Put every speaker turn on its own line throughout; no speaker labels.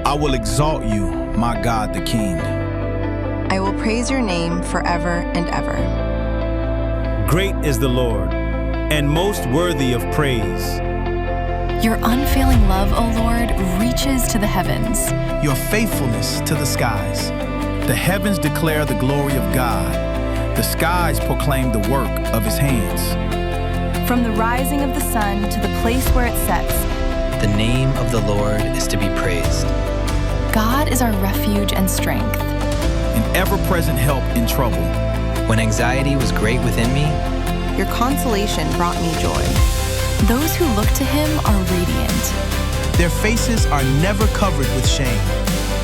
I will exalt you, my God the King.
I will praise your name forever and ever.
Great is the Lord, and most worthy of praise.
Your unfailing love, O Lord, reaches to the heavens.
Your faithfulness to the skies. The heavens declare the glory of God. The skies proclaim the work of his hands.
From the rising of the sun to the place where it sets,
the name of the Lord is to be praised.
God is our refuge and strength,
an ever-present help in trouble.
When anxiety was great within me,
your consolation brought me joy.
Those who look to him are radiant.
Their faces are never covered with shame.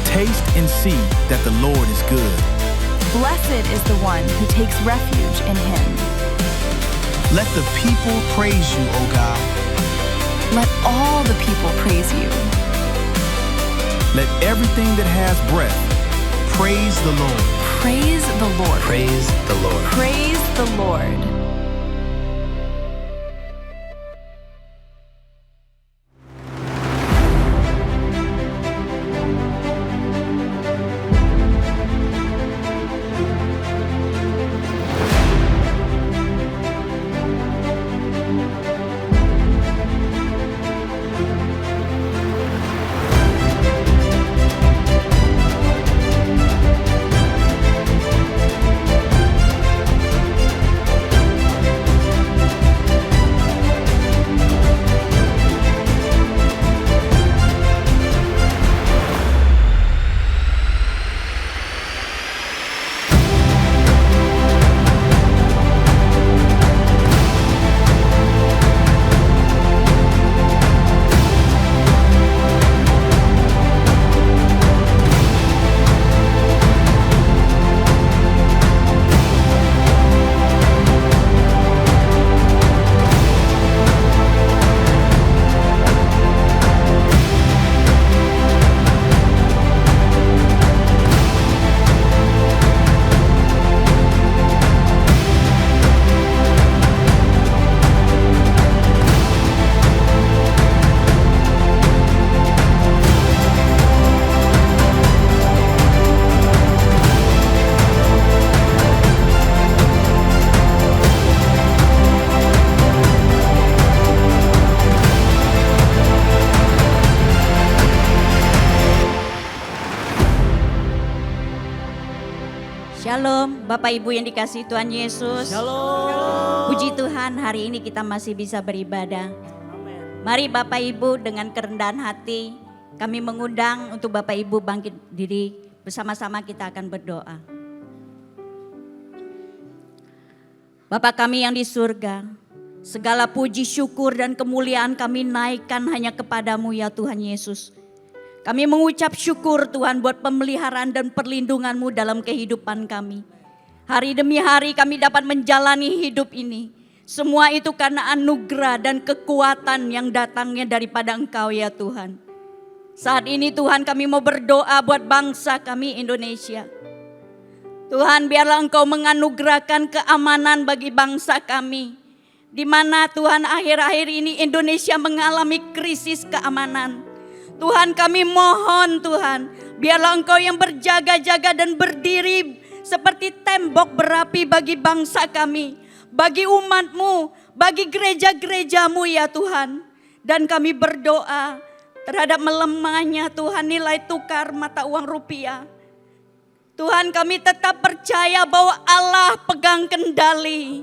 Taste and see that the Lord is good.
Blessed is the one who takes refuge in him.
Let the people praise you, O God.
Let all the people praise you.
Let everything that has breath praise the Lord.
Praise the Lord.
Praise the Lord.
Praise the Lord.
Shalom, Bapak Ibu yang dikasihi Tuhan Yesus.
Shalom.
Puji Tuhan, hari ini kita masih bisa beribadah. Mari Bapak Ibu dengan kerendahan hati, kami mengundang untuk Bapak Ibu bangkit diri, bersama-sama kita akan berdoa. Bapa kami yang di surga, segala puji, syukur dan kemuliaan kami naikkan hanya kepadamu ya Tuhan Yesus. Kami mengucap syukur Tuhan buat pemeliharaan dan perlindungan-Mu dalam kehidupan kami. Hari demi hari kami dapat menjalani hidup ini. Semua itu karena anugerah dan kekuatan yang datangnya daripada Engkau ya Tuhan. Saat ini Tuhan kami mau berdoa buat bangsa kami Indonesia. Tuhan biarlah Engkau menganugerahkan keamanan bagi bangsa kami. Di mana Tuhan akhir-akhir ini Indonesia mengalami krisis keamanan. Tuhan kami mohon Tuhan, biarlah Engkau yang berjaga-jaga dan berdiri seperti tembok berapi bagi bangsa kami, bagi umat-Mu, bagi gereja-gereja-Mu ya Tuhan. Dan kami berdoa terhadap melemahnya Tuhan nilai tukar mata uang rupiah. Tuhan kami tetap percaya bahwa Allah pegang kendali.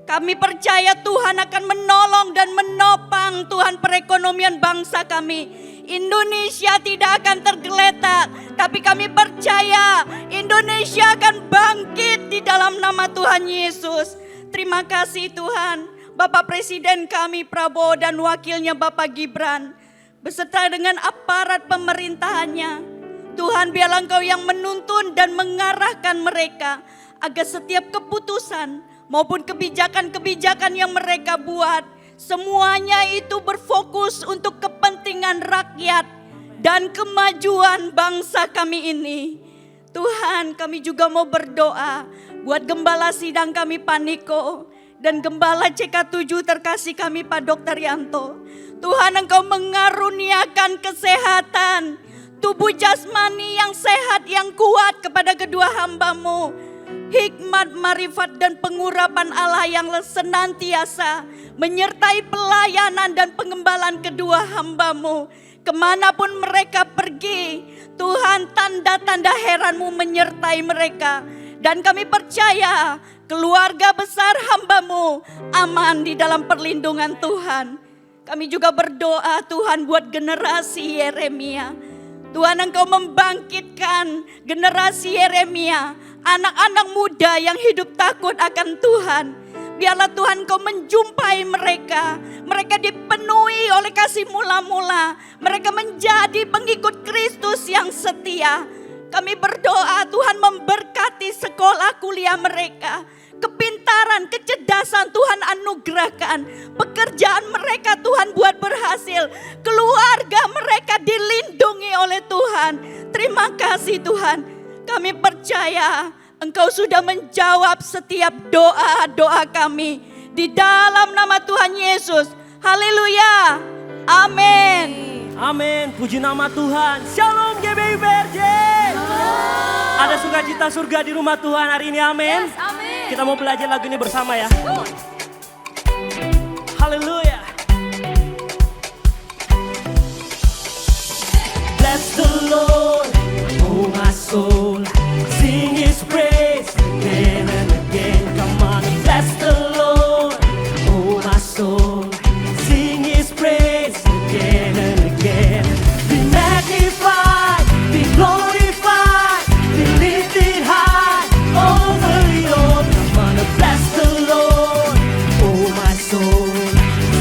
Kami percaya Tuhan akan menolong dan menopang Tuhan perekonomian bangsa kami. Indonesia tidak akan tergeletak, tapi kami percaya Indonesia akan bangkit di dalam nama Tuhan Yesus. Terima kasih Tuhan, Bapak Presiden kami Prabowo dan wakilnya Bapak Gibran, beserta dengan aparat pemerintahannya. Tuhan biarlah Engkau yang menuntun dan mengarahkan mereka, agar setiap keputusan maupun kebijakan-kebijakan yang mereka buat, semuanya itu berfokus untuk kepentingan rakyat dan kemajuan bangsa kami ini. Tuhan kami juga mau berdoa buat Gembala Sidang kami Pak Niko dan Gembala CK7 terkasih kami Pak Dr. Yanto. Tuhan Engkau mengaruniakan kesehatan. tubuh jasmani yang sehat, yang kuat kepada kedua hamba-Mu. Hikmat, marifat, dan pengurapan Allah yang senantiasa menyertai pelayanan dan pengembalaan kedua hamba-Mu. Kemanapun mereka pergi, Tuhan, tanda-tanda heran-Mu menyertai mereka. Dan kami percaya keluarga besar hamba-Mu aman di dalam perlindungan Tuhan. Kami juga berdoa Tuhan buat generasi Yeremia. Tuhan, Engkau membangkitkan generasi Yeremia, anak-anak muda yang hidup takut akan Tuhan. Biarlah Tuhan Engkau menjumpai mereka. Mereka dipenuhi oleh kasih mula-mula. Mereka menjadi pengikut Kristus yang setia. Kami berdoa Tuhan memberkati sekolah kuliah mereka. Kepintaran, kecerdasan Tuhan anugerahkan. Pekerjaan mereka Tuhan buat berhasil. Keluarga mereka dilindungi oleh Tuhan. Terima kasih Tuhan. Kami percaya Engkau sudah menjawab setiap doa-doa kami. Di dalam nama Tuhan Yesus. Haleluya. Amin.
Amin. Puji nama Tuhan. Shalom GBI BRJ. Ada sukacita surga di rumah Tuhan hari ini. Amin.
Yes, amin.
Kita mau belajar lagu ini bersama ya. Haleluya. Bless the Lord, oh my soul. Sing His praise again and again. Come on, bless the Lord, oh my soul. Sing His praise again and again. Be magnified, be glorified, be lifted high over the earth. Come on, bless the Lord, oh my soul.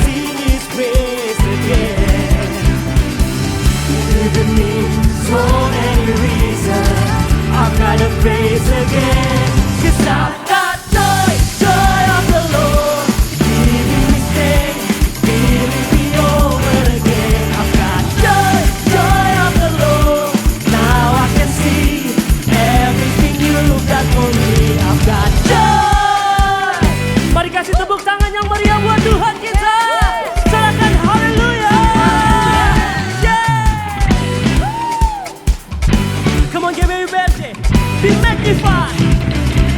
Sing His praise again. You've given me so many reasons. I've got to praise again. 'Cause I've got joy, joy of the Lord. Giving me strength, filling me over again. I've got joy, joy of the Lord. Now I can see everything you've done for me. I've got joy. Mari kasih tepuk tangan yang meriah buat Tuhan kita. Silakan haleluya. Come on, give me your best. Be magnified,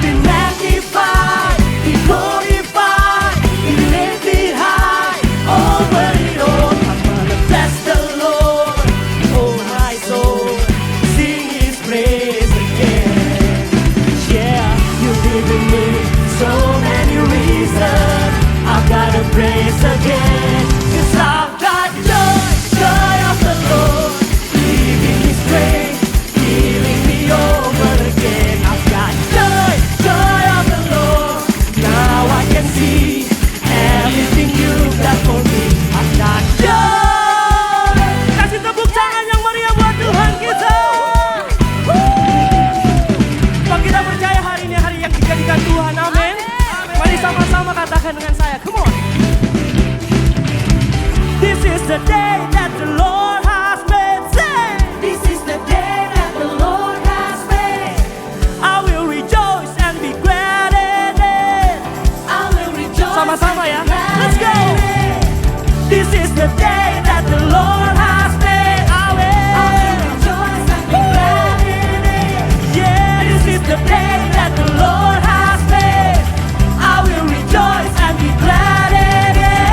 be magnified, be glorified, be lifted high over it all. I'm gonna bless the Lord, oh my soul, sing His praise again. Yeah, you've given me so many reasons. I've gotta praise again. 'Cause I've got joy, joy of the Lord, giving me strength, healing me over again. I've got joy, joy of the Lord. Now I can see everything you've done for me. I've got joy. Kasih tepuk tangan yang meriah buat Tuhan kita. Kalau kita percaya hari ini hari yang dijadikan Tuhan, amin. Mari sama-sama katakan dengan saya, come on. This is the day that the Lord has made. Say, this is the day that the Lord has made. I will rejoice and be glad in it. I will rejoice. Sama-sama ya. Let's go. This is the day that the Lord has made. I will rejoice and be glad in it. Yeah, this is the day that the Lord has made. I will rejoice and be glad in it.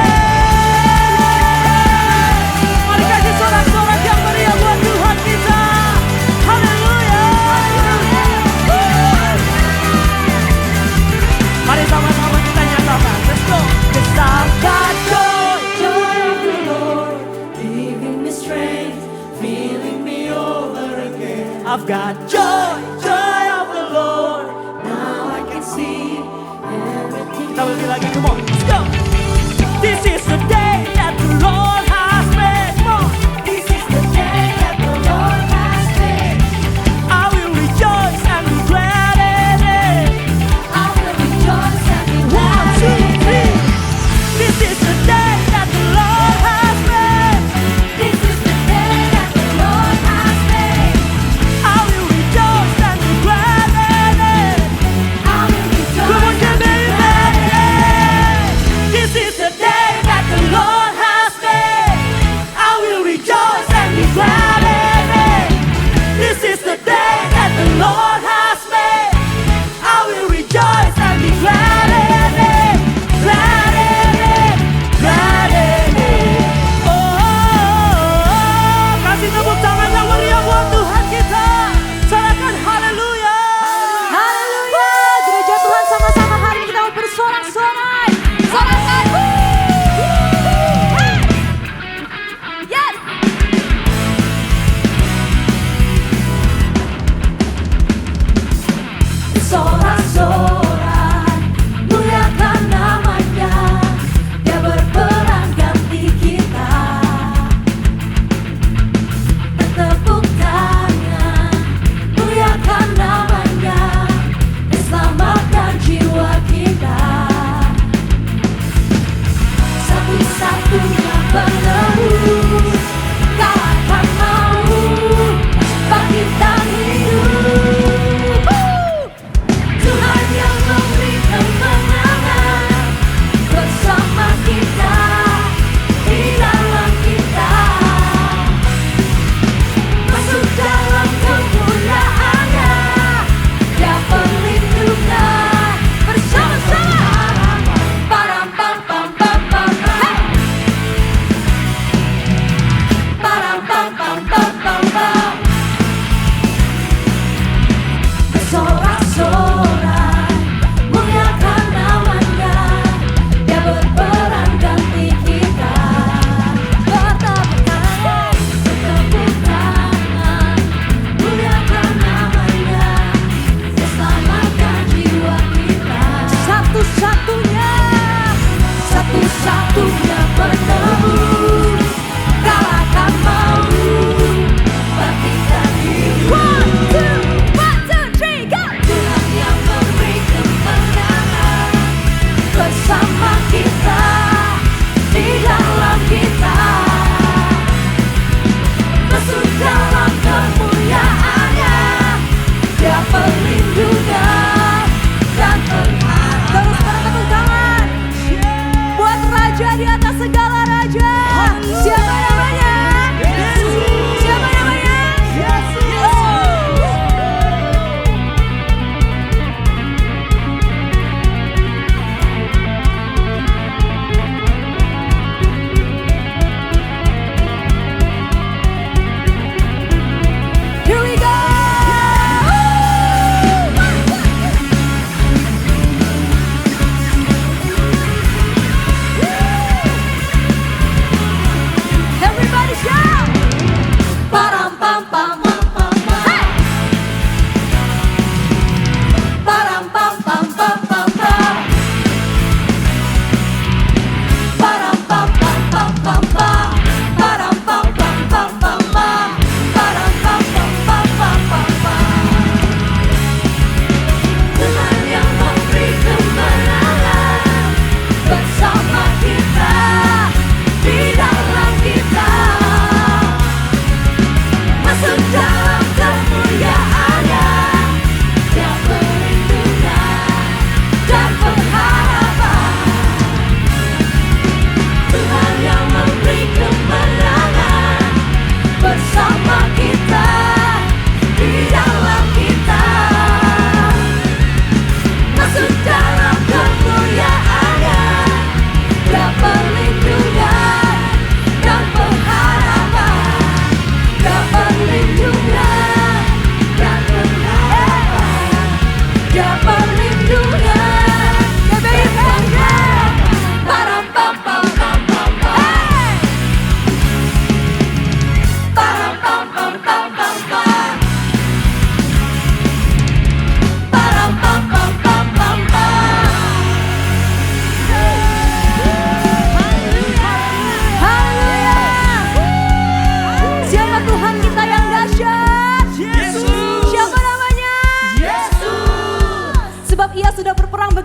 Mari kasih sorak-sorak yang meriah buat Tuhan kita. Haleluya. Mari sama-sama kita nyatakan. Let's go. 'Cause I've got joy, joy of the Lord, giving me strength, filling me over again. I've got joy, joy of the Lord. Now I can see everything. Kita balik lagi, come on. Let's go. This is the day that the Lord has made. Come on. This is the day that the Lord has made. I will rejoice and be glad in it. I will rejoice and be glad in it. This is the day that the Lord has made. This is the day that the Lord has made. I will rejoice.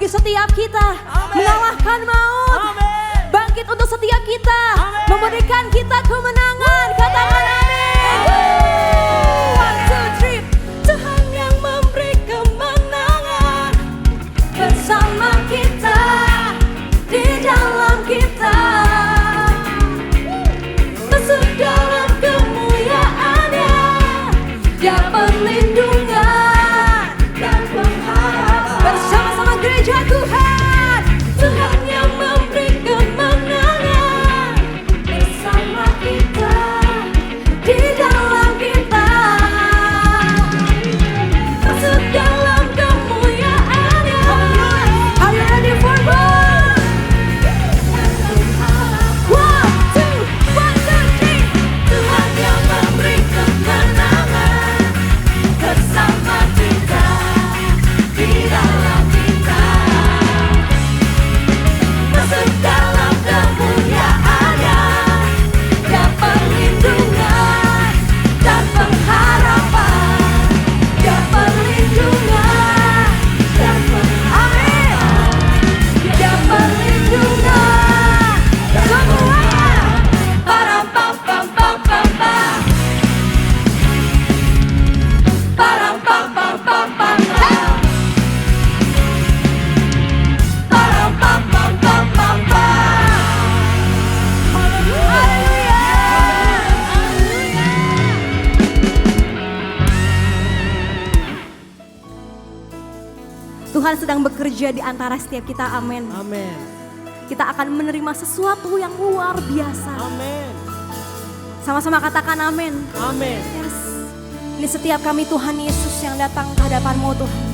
bagi setiap kita, mengalahkan maut, bangkit untuk setiap kita, memberikan kita kemenangan. Katakan amin. 1, 2, 3. Tuhan yang memberi kemenangan bersama kita, di dalam kita, masuk dalam kemuliaan-Nya, Dia perlindungan dan pengharapan. Bersama-sama gereja Tuhan, Tuhan yang memberi kemenangan bersama kita, di dalam kita, masuk dalam kemuliaan-Nya. Are you ready for more? 1, 2, 3. Tuhan yang memberi kemenangan bersama kita, di dalam kita, masuk dalam kemuliaan-Nya, Dia perlindungan dan pengharapan, Dia perlindungan dan pengharapan, Dia perlindungan. Semua para pam pam pam pam pam, para pam pam pam pam pam, para pam pam pam pam pam. Haleluya. Tuhan sedang bekerja di antara setiap kita, amin.
Amin.
Kita akan menerima sesuatu yang luar biasa.
Amin.
Sama-sama katakan amin.
Amin.
Yes. Ini setiap kami Tuhan Yesus yang datang ke hadapan-Mu Tuhan,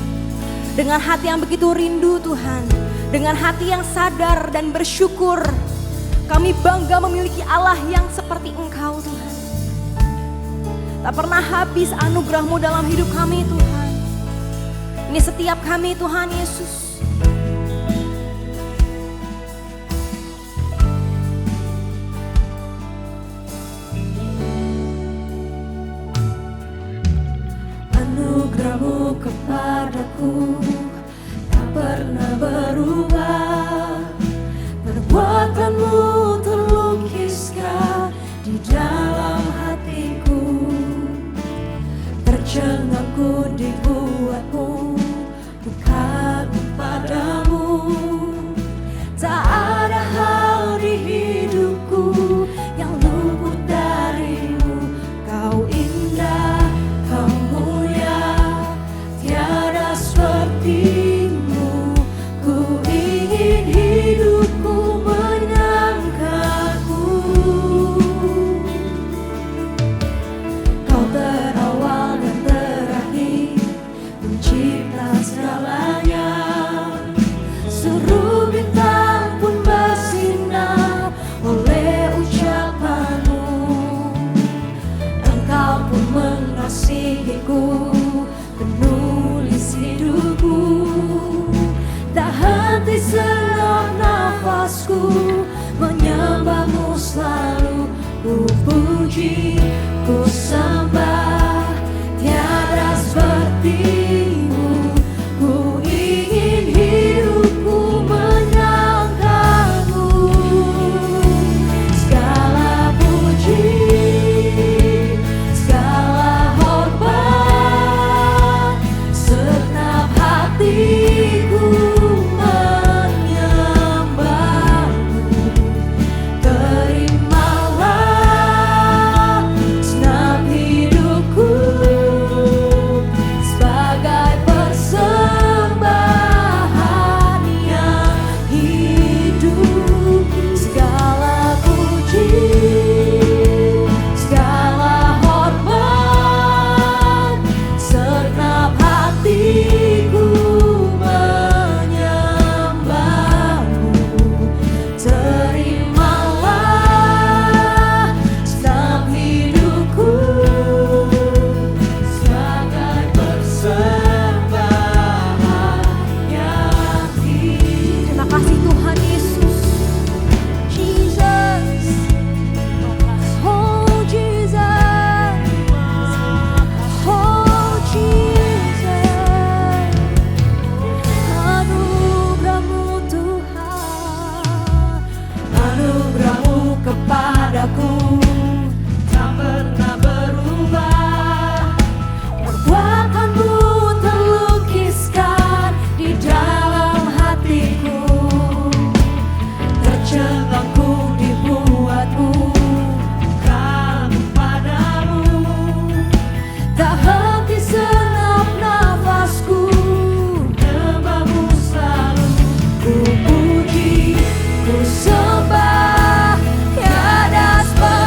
dengan hati yang begitu rindu Tuhan, dengan hati yang sadar dan bersyukur. Kami bangga memiliki Allah yang seperti Engkau Tuhan. Tak pernah habis anugerah-Mu dalam hidup kami Tuhan. Ini setiap kami Tuhan Yesus. Anugerah-Mu kepadaku tak pernah berubah. Perbuatan-Mu terlukiskan di dalam hatiku. Tercengangku dibuat-Mu bukan upah cintaku
tak pernah berubah.
Perbuatanmu terlukiskan di dalam hatiku. Tercengang dibuatmu
Kagum padamu,
tak henti senap nafasku.
nyembahmu selalu.
Ku puji, ku sembah, tiada sepadan.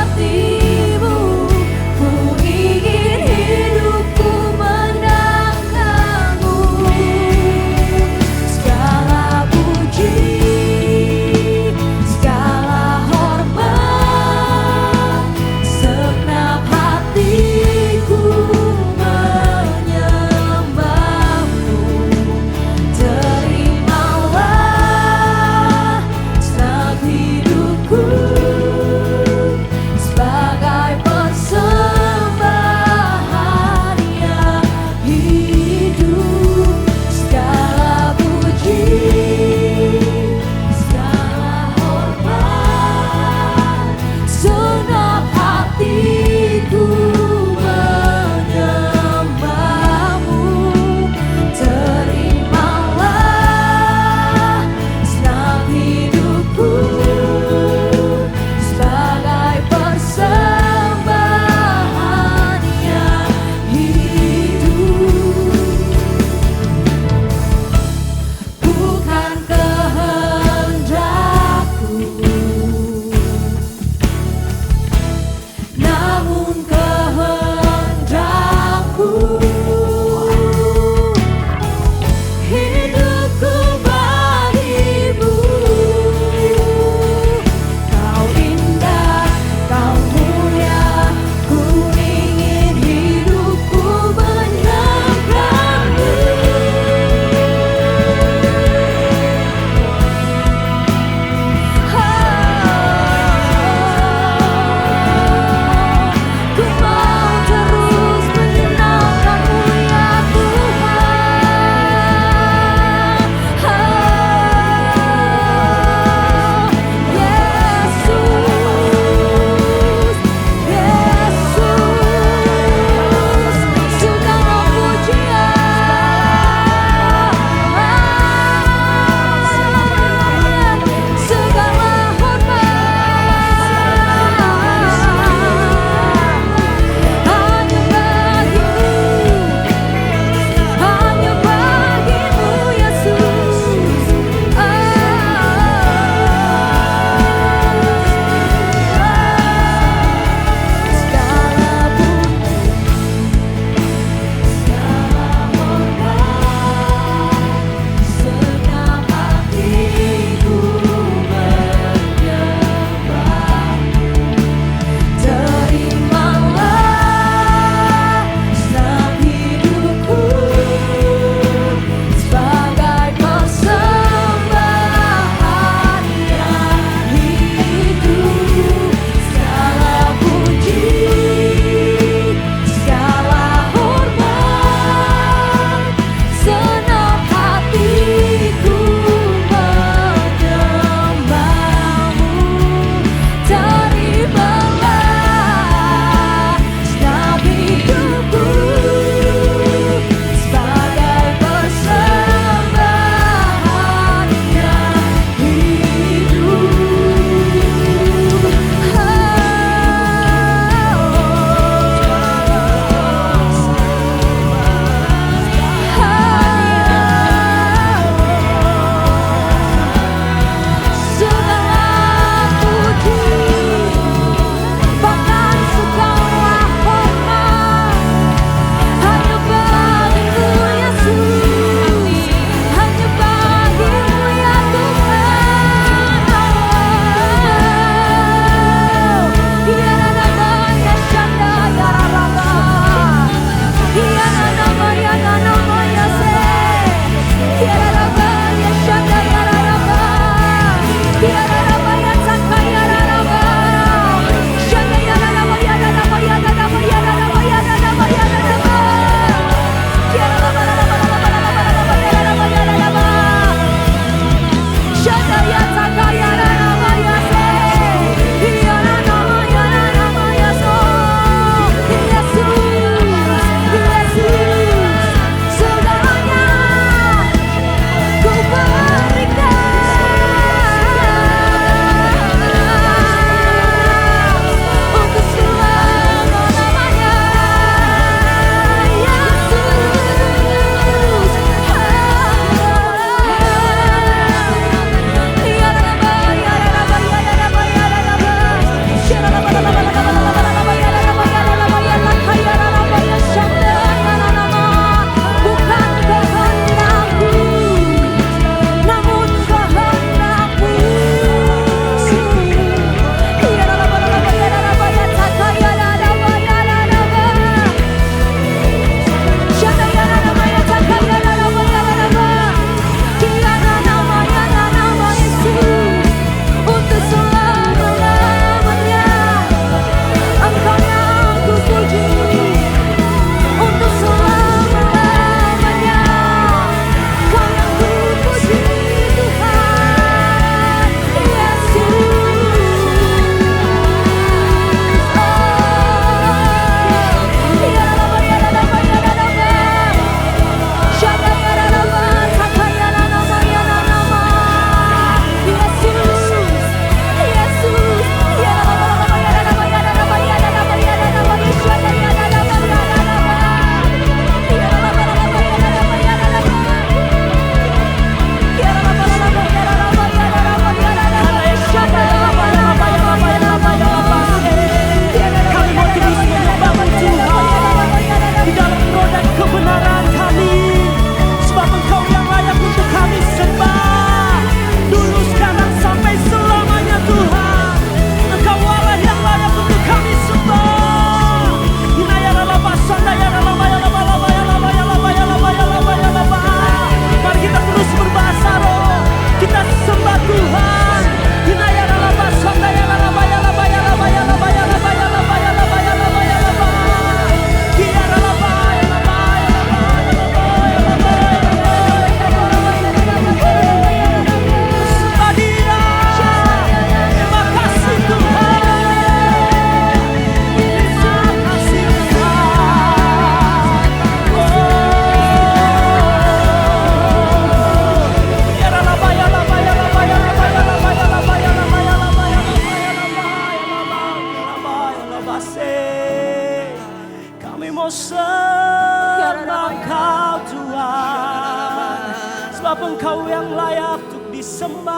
Sebab Engkau yang layak untuk disembah.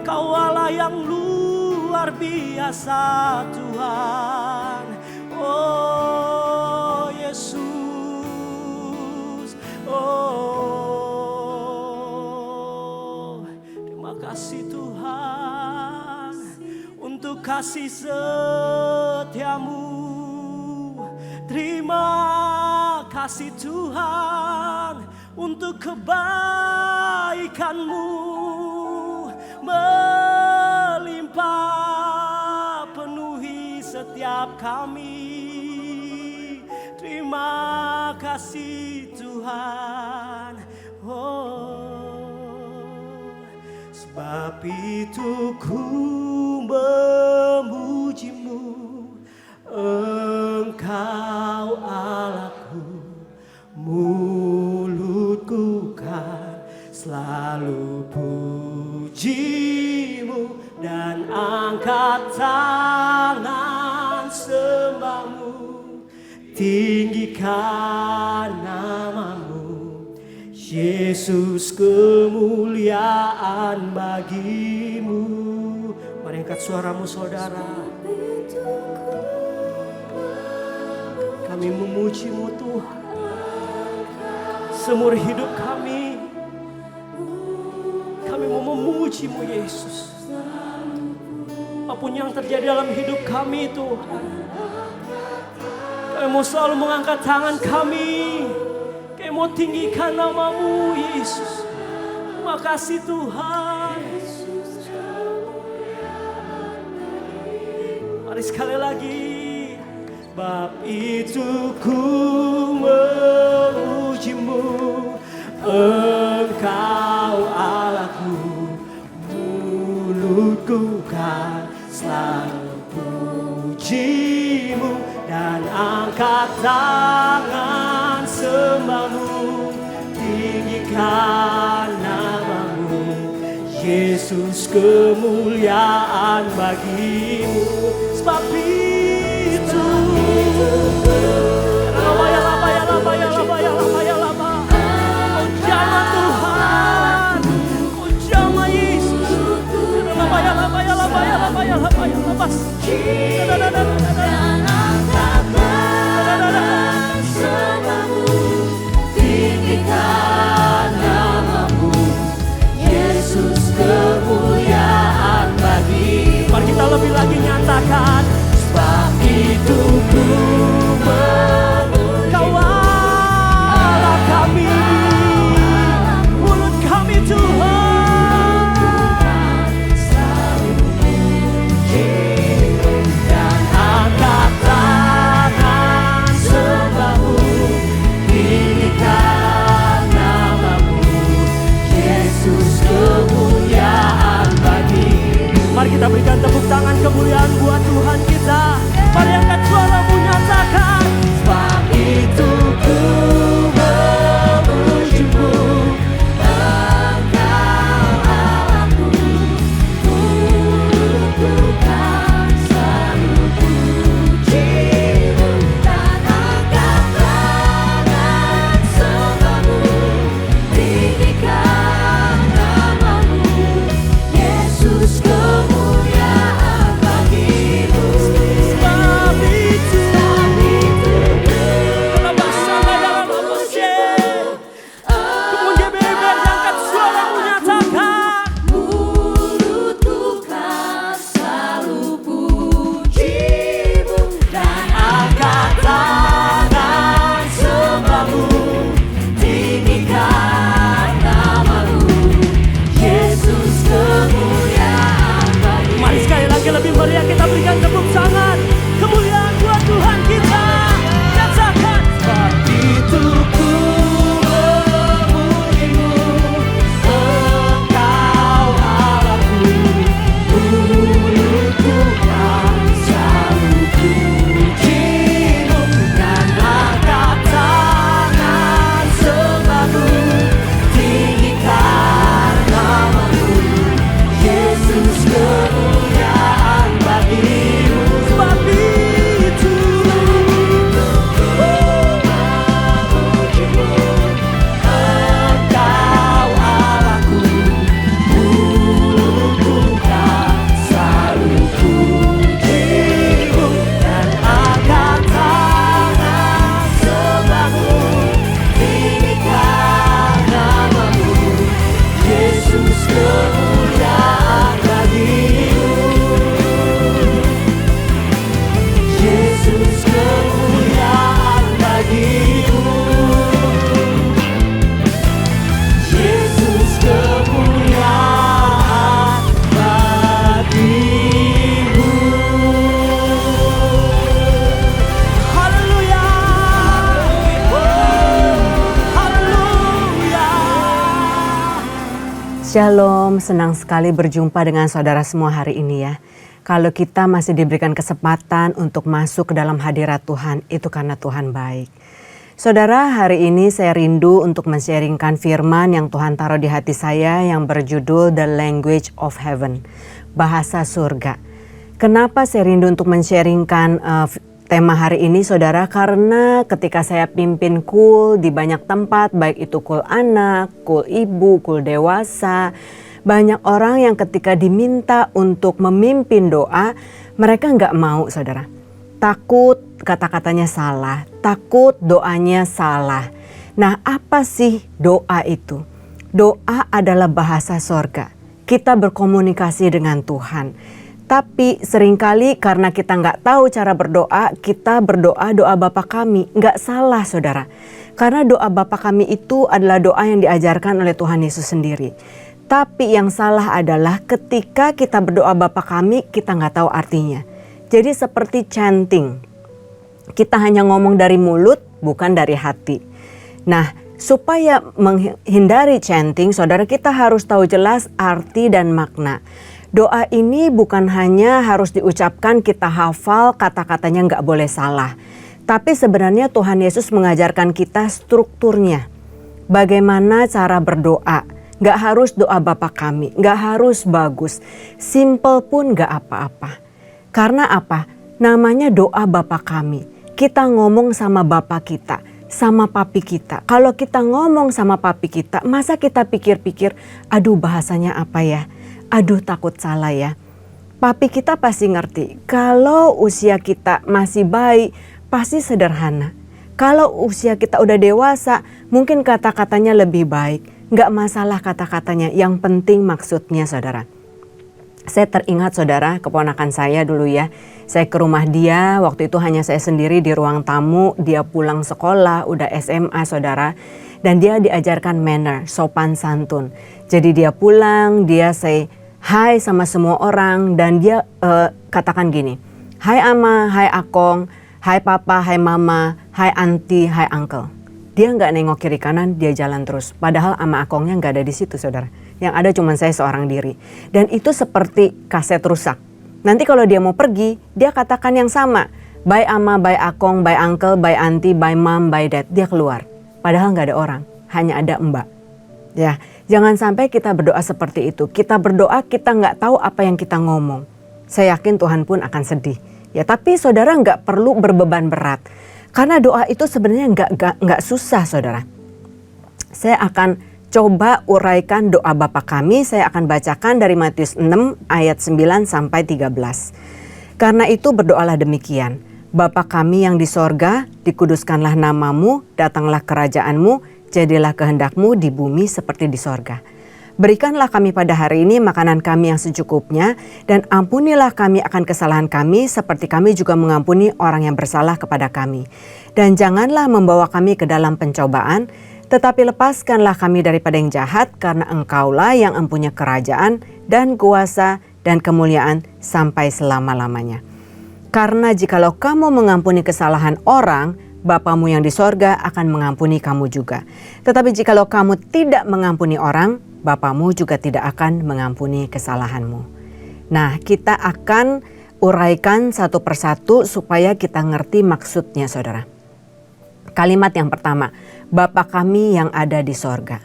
Kau Allah yang luar biasa Tuhan. Oh Yesus, oh terima kasih Tuhan untuk kasih setiamu. Terima kasih Tuhan untuk kebaikanmu melimpah penuhi setiap kami. Terima kasih Tuhan. Oh, sebab itu ku memujimu, Engkau Allahku. Mulutku kan selalu pujimu dan angkat tangan sembahmu, tinggikan namamu, Yesus, kemuliaan bagimu. Mari angkat suaramu saudara. Kami memujimu Tuhan. Seumur hidup kami mau memujimu Yesus. Apapun yang terjadi dalam hidup kami Tuhan, kami mau selalu mengangkat tangan kami. Kami mau tinggikan namamu Yesus. Terima kasih Tuhan. Mari sekali lagi. Bab itu ku memujimu, Engkau Allahku. Mulutku kan selalu pujimu dan angkat tangan sembahmu, tinggikan namamu, Yesus, kemuliaan bagimu. Sebab itu Kau jamah Yesus, Mari kita lebih lagi nyatakan, sebab itu ku memuji Kau Allah kami, mulut kami Tuhan, dan angkat tangan sembahmu, tinggikan namamu, Yesus kemuliaan bagi. Mari kita berikan tepuk tangan kemuliaan buat Tuhan kita. Mari angkat suaramu nyatakan, sebab itu ku memuji-Mu, Engkau Allahku, mulutku kan selalu puji-Mu, dan angkat tangan sembahmu, tinggikan namamu, Yesus kemuliaan bagimu. Sebab itu bahasa dalam manusia, kemudian beber angkat suaramu nyatakan, mulutku kan selalu puji-Mu, dan angkat tangan sembahmu, tinggikan namamu, Yesus kemuliaan bagi. Mari sekali lagi lebih meriah kita berikan tepuk tangan kemuliaan buat Tuhan kita. Nyatakan, sebab itu ku memuji-Mu, Engkau Allahku, mulutku kan selalu puji-Mu, dan angkat tangan sembahmu, tinggikan namamu, Yesus kemuliaan bagimu. Sebab itu ku memuji-Mu, Engkau Allahku, mulutku kan selalu puji-Mu, dan angkat tangan sembahmu, tinggikan namamu, Yesus kemuliaan bagimu, Yesus kemuliaan bagimu, Yesus kemuliaan bagimu. Haleluya, haleluya.
Shalom, senang sekali berjumpa dengan saudara semua hari ini ya. Kalau kita masih diberikan kesempatan untuk masuk ke dalam hadirat Tuhan, itu karena Tuhan baik. Saudara, hari ini saya rindu untuk men-sharingkan firman yang Tuhan taruh di hati saya yang berjudul The Language of Heaven, bahasa surga. Kenapa saya rindu untuk men-sharingkan tema hari ini saudara? Karena ketika saya pimpin kul di banyak tempat, baik itu kul anak, kul ibu, kul dewasa, banyak orang yang ketika diminta untuk memimpin doa, mereka nggak mau saudara. Takut kata-katanya salah, takut doanya salah. Nah, apa sih doa itu? Doa adalah bahasa sorga. Kita berkomunikasi dengan Tuhan. Tapi seringkali karena kita nggak tahu cara berdoa, kita berdoa doa Bapa kami. Nggak salah saudara. Karena doa Bapa kami itu adalah doa yang diajarkan oleh Tuhan Yesus sendiri. Tapi yang salah adalah ketika kita berdoa Bapa kami, kita nggak tahu artinya. Jadi seperti chanting. Kita hanya ngomong dari mulut, bukan dari hati. Nah, supaya menghindari chanting, saudara, kita harus tahu jelas arti dan makna. Doa ini bukan hanya harus diucapkan, kita hafal, kata-katanya nggak boleh salah. Tapi sebenarnya Tuhan Yesus mengajarkan kita strukturnya. Bagaimana cara berdoa. Nggak harus doa Bapa kami, nggak harus bagus. Simple pun nggak apa-apa. Karena apa? Namanya doa Bapa kami. Kita ngomong sama Bapa kita, sama papi kita. Kalau kita ngomong sama papi kita, masa kita pikir-pikir, aduh bahasanya apa ya? Aduh takut salah ya. papi kita pasti ngerti. Kalau usia kita masih bayi, pasti sederhana. Kalau usia kita udah dewasa, mungkin kata-katanya lebih baik. Nggak masalah kata-katanya, yang penting maksudnya saudara. Saya teringat saudara, keponakan saya dulu ya. Saya ke rumah dia, waktu itu hanya saya sendiri di ruang tamu. Dia pulang sekolah, udah SMA saudara. Dan dia diajarkan manner, sopan santun. Jadi dia pulang, dia say hai sama semua orang. Dan dia katakan gini, hai ama, hai akong, hai papa, hai mama, hai auntie, hai uncle. Dia nggak nengok kiri kanan, dia jalan terus. Padahal ama akongnya nggak ada di situ saudara. Yang ada cuma saya seorang diri. Dan itu seperti kaset rusak. Nanti kalau dia mau pergi, dia katakan yang sama. Bye ama, bye akong, bye uncle, bye auntie, bye mom, bye dad. Dia keluar. Padahal nggak ada orang, hanya ada mbak. Ya, jangan sampai kita berdoa seperti itu. Kita berdoa, kita nggak tahu apa yang kita ngomong. Saya yakin Tuhan pun akan sedih. Ya, tapi saudara nggak perlu berbeban berat. Karena doa itu sebenarnya nggak susah saudara. Saya akan coba uraikan doa Bapa kami, saya akan bacakan dari Matius 6 ayat 9 sampai 13. Karena itu berdoalah demikian. Bapa kami yang di sorga, dikuduskanlah namamu, datanglah kerajaanmu, jadilah kehendakmu di bumi seperti di sorga. Berikanlah kami pada hari ini makanan kami yang secukupnya, dan ampunilah kami akan kesalahan kami seperti kami juga mengampuni orang yang bersalah kepada kami. Dan janganlah membawa kami ke dalam pencobaan, tetapi lepaskanlah kami daripada yang jahat, karena Engkaulah yang mempunyai kerajaan dan kuasa dan kemuliaan sampai selama-lamanya. Karena jikalau kamu mengampuni kesalahan orang, Bapamu yang di sorga akan mengampuni kamu juga. Tetapi jikalau kamu tidak mengampuni orang, Bapamu juga tidak akan mengampuni kesalahanmu. Nah, kita akan uraikan satu persatu supaya kita ngerti maksudnya saudara. Kalimat yang pertama, Bapa kami yang ada di sorga.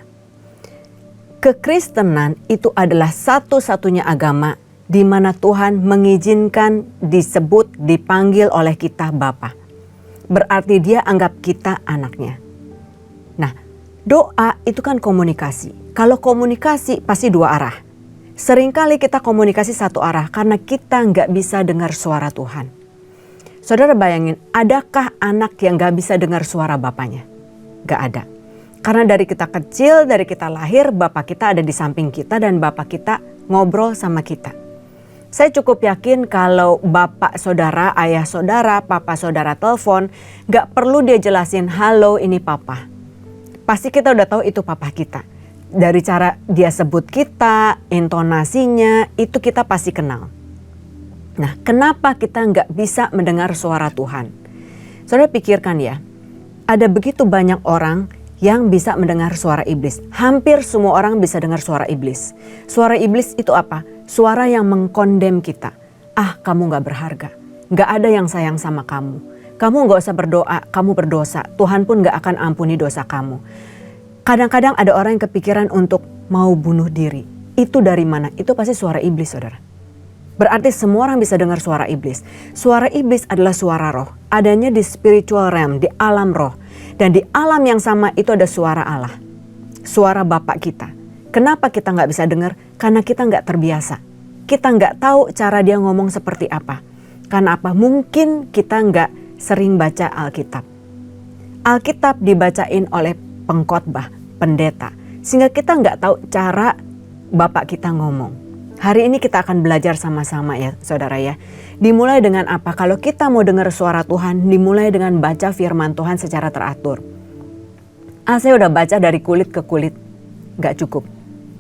Kekristenan itu adalah satu-satunya agama di mana Tuhan mengizinkan disebut, dipanggil oleh kita Bapa. Berarti dia anggap kita anaknya. Nah, doa itu kan komunikasi. Kalau komunikasi pasti dua arah. Seringkali kita komunikasi satu arah karena kita nggak bisa dengar suara Tuhan. Saudara bayangin, adakah anak yang gak bisa dengar suara bapaknya? Gak ada. Karena dari kita kecil, dari kita lahir, bapak kita ada di samping kita dan bapak kita ngobrol sama kita. Saya cukup yakin kalau bapak saudara, ayah saudara, papa saudara telepon, gak perlu dia jelasin, halo ini papa. Pasti kita udah tahu itu papa kita. Dari cara dia sebut kita, intonasinya, itu kita pasti kenal. Nah, kenapa kita nggak bisa mendengar suara Tuhan? Saudara pikirkan ya, ada begitu banyak orang yang bisa mendengar suara iblis. Hampir semua orang bisa dengar suara iblis. Suara iblis itu apa? Suara yang mengkondem kita. Ah, kamu nggak berharga. Nggak ada yang sayang sama kamu. Kamu nggak usah berdoa, kamu berdosa. Tuhan pun nggak akan ampuni dosa kamu. Kadang-kadang ada orang yang kepikiran untuk mau bunuh diri. Itu dari mana? Itu pasti suara iblis, saudara. Berarti semua orang bisa dengar suara iblis. Suara iblis adalah suara roh. Adanya di spiritual realm, di alam roh. Dan di alam yang sama itu ada suara Allah. Suara Bapak kita. Kenapa kita nggak bisa dengar? Karena kita nggak terbiasa. Kita nggak tahu cara dia ngomong seperti apa. Karena apa? Mungkin kita nggak sering baca Alkitab. Alkitab dibacain oleh pengkhotbah, pendeta. Sehingga kita nggak tahu cara Bapak kita ngomong. Hari ini kita akan belajar sama-sama ya saudara ya. Dimulai dengan apa? Kalau kita mau dengar suara Tuhan, dimulai dengan baca firman Tuhan secara teratur. Saya udah baca dari kulit ke kulit, gak cukup.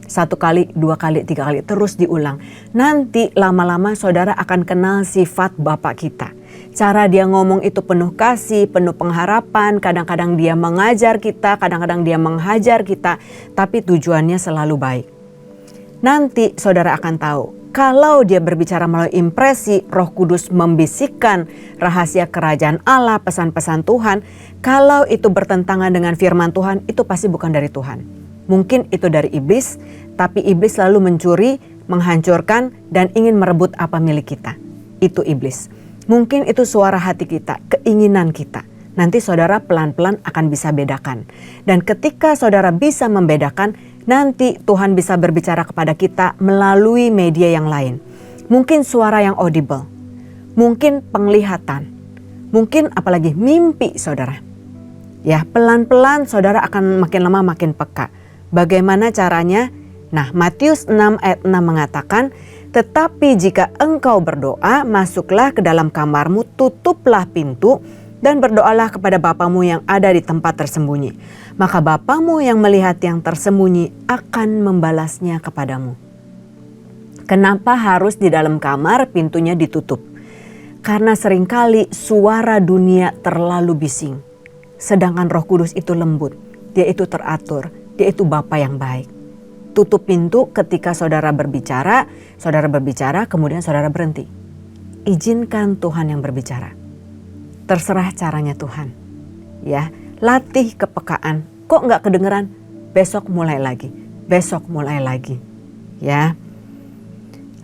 1 kali, 2 kali, 3 kali, terus diulang. Nanti lama-lama saudara akan kenal sifat Bapak kita. Cara dia ngomong itu penuh kasih, penuh pengharapan. Kadang-kadang dia mengajar kita, kadang-kadang dia menghajar kita. Tapi tujuannya selalu baik. Nanti saudara akan tahu, kalau dia berbicara melalui impresi, Roh Kudus membisikkan rahasia kerajaan Allah, pesan-pesan Tuhan. Kalau itu bertentangan dengan firman Tuhan, itu pasti bukan dari Tuhan. Mungkin itu dari iblis, tapi iblis selalu mencuri, menghancurkan, dan ingin merebut apa milik kita. Itu iblis. Mungkin itu suara hati kita, keinginan kita. Nanti saudara pelan-pelan akan bisa bedakan. Dan ketika saudara bisa membedakan, nanti Tuhan bisa berbicara kepada kita melalui media yang lain. Mungkin suara yang audible, mungkin penglihatan, mungkin apalagi mimpi saudara. Ya, pelan-pelan saudara akan makin lama makin peka. Bagaimana caranya? Nah, Matius 6 ayat 6 mengatakan, tetapi jika engkau berdoa, masuklah ke dalam kamarmu, tutuplah pintu, dan berdoalah kepada Bapamu yang ada di tempat tersembunyi. Maka Bapamu yang melihat yang tersembunyi akan membalasnya kepadamu. Kenapa harus di dalam kamar pintunya ditutup? Karena seringkali suara dunia terlalu bising. Sedangkan Roh Kudus itu lembut, dia itu teratur, dia itu Bapa yang baik. Tutup pintu ketika saudara berbicara kemudian saudara berhenti. Izinkan Tuhan yang berbicara. Terserah caranya Tuhan. Ya, latih kepekaan. Kok nggak kedengeran? Besok mulai lagi. Besok mulai lagi. Ya.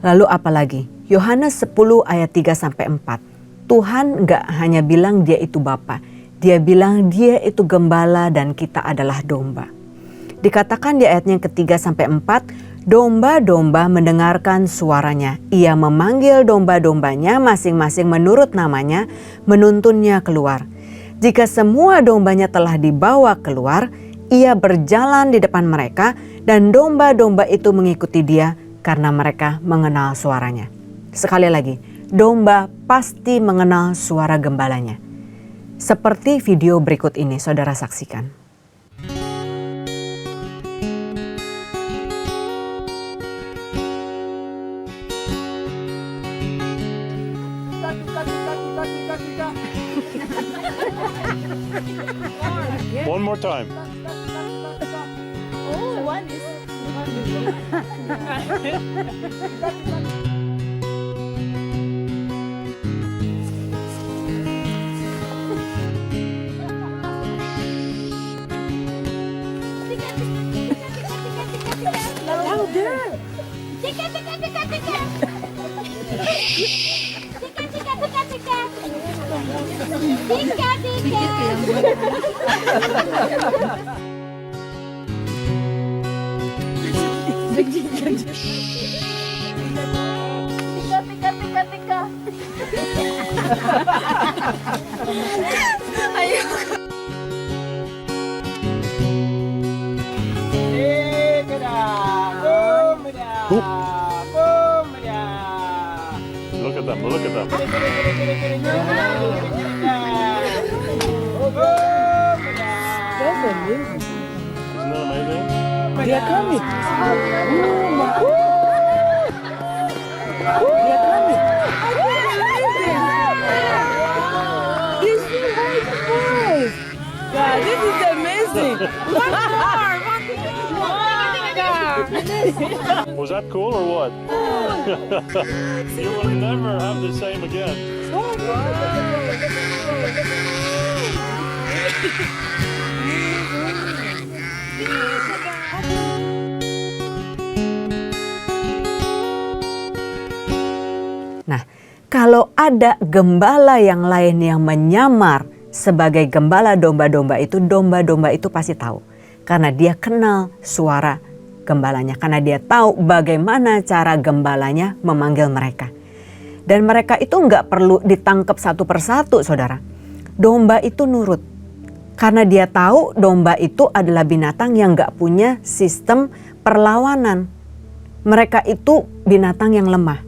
Lalu apa lagi? Yohanes 10 ayat 3-4. Tuhan nggak hanya bilang dia itu Bapa. Dia bilang dia itu gembala dan kita adalah domba. Dikatakan di ayatnya ke-3-4, domba-domba mendengarkan suaranya. Ia memanggil domba-dombanya masing-masing menurut namanya, menuntunnya keluar. Jika semua dombanya telah dibawa keluar, ia berjalan di depan mereka dan domba-domba itu mengikuti dia karena mereka mengenal suaranya. Sekali lagi, domba pasti mengenal suara gembalanya. Seperti video berikut ini, saudara saksikan.
One more time.
Oh, one is. Louder. Tika, tika, tika, tika. Tika, tika, tika, tika. Tika, tika. Tika, tika, tika. Ayo.
Look at them, look at them. Isn't that amazing?
They are coming. They are coming. This is very surprise. God, this is amazing. One more.
Was that cool or what? You will never have the same again.
Nah, kalau ada gembala yang lain yang menyamar sebagai gembala domba-domba itu pasti tahu. Karena dia kenal suara gembalanya, karena dia tahu bagaimana cara gembalanya memanggil mereka. Dan mereka itu nggak perlu ditangkap satu persatu, saudara. Domba itu nurut. Karena dia tahu domba itu adalah binatang yang nggak punya sistem perlawanan. Mereka itu binatang yang lemah.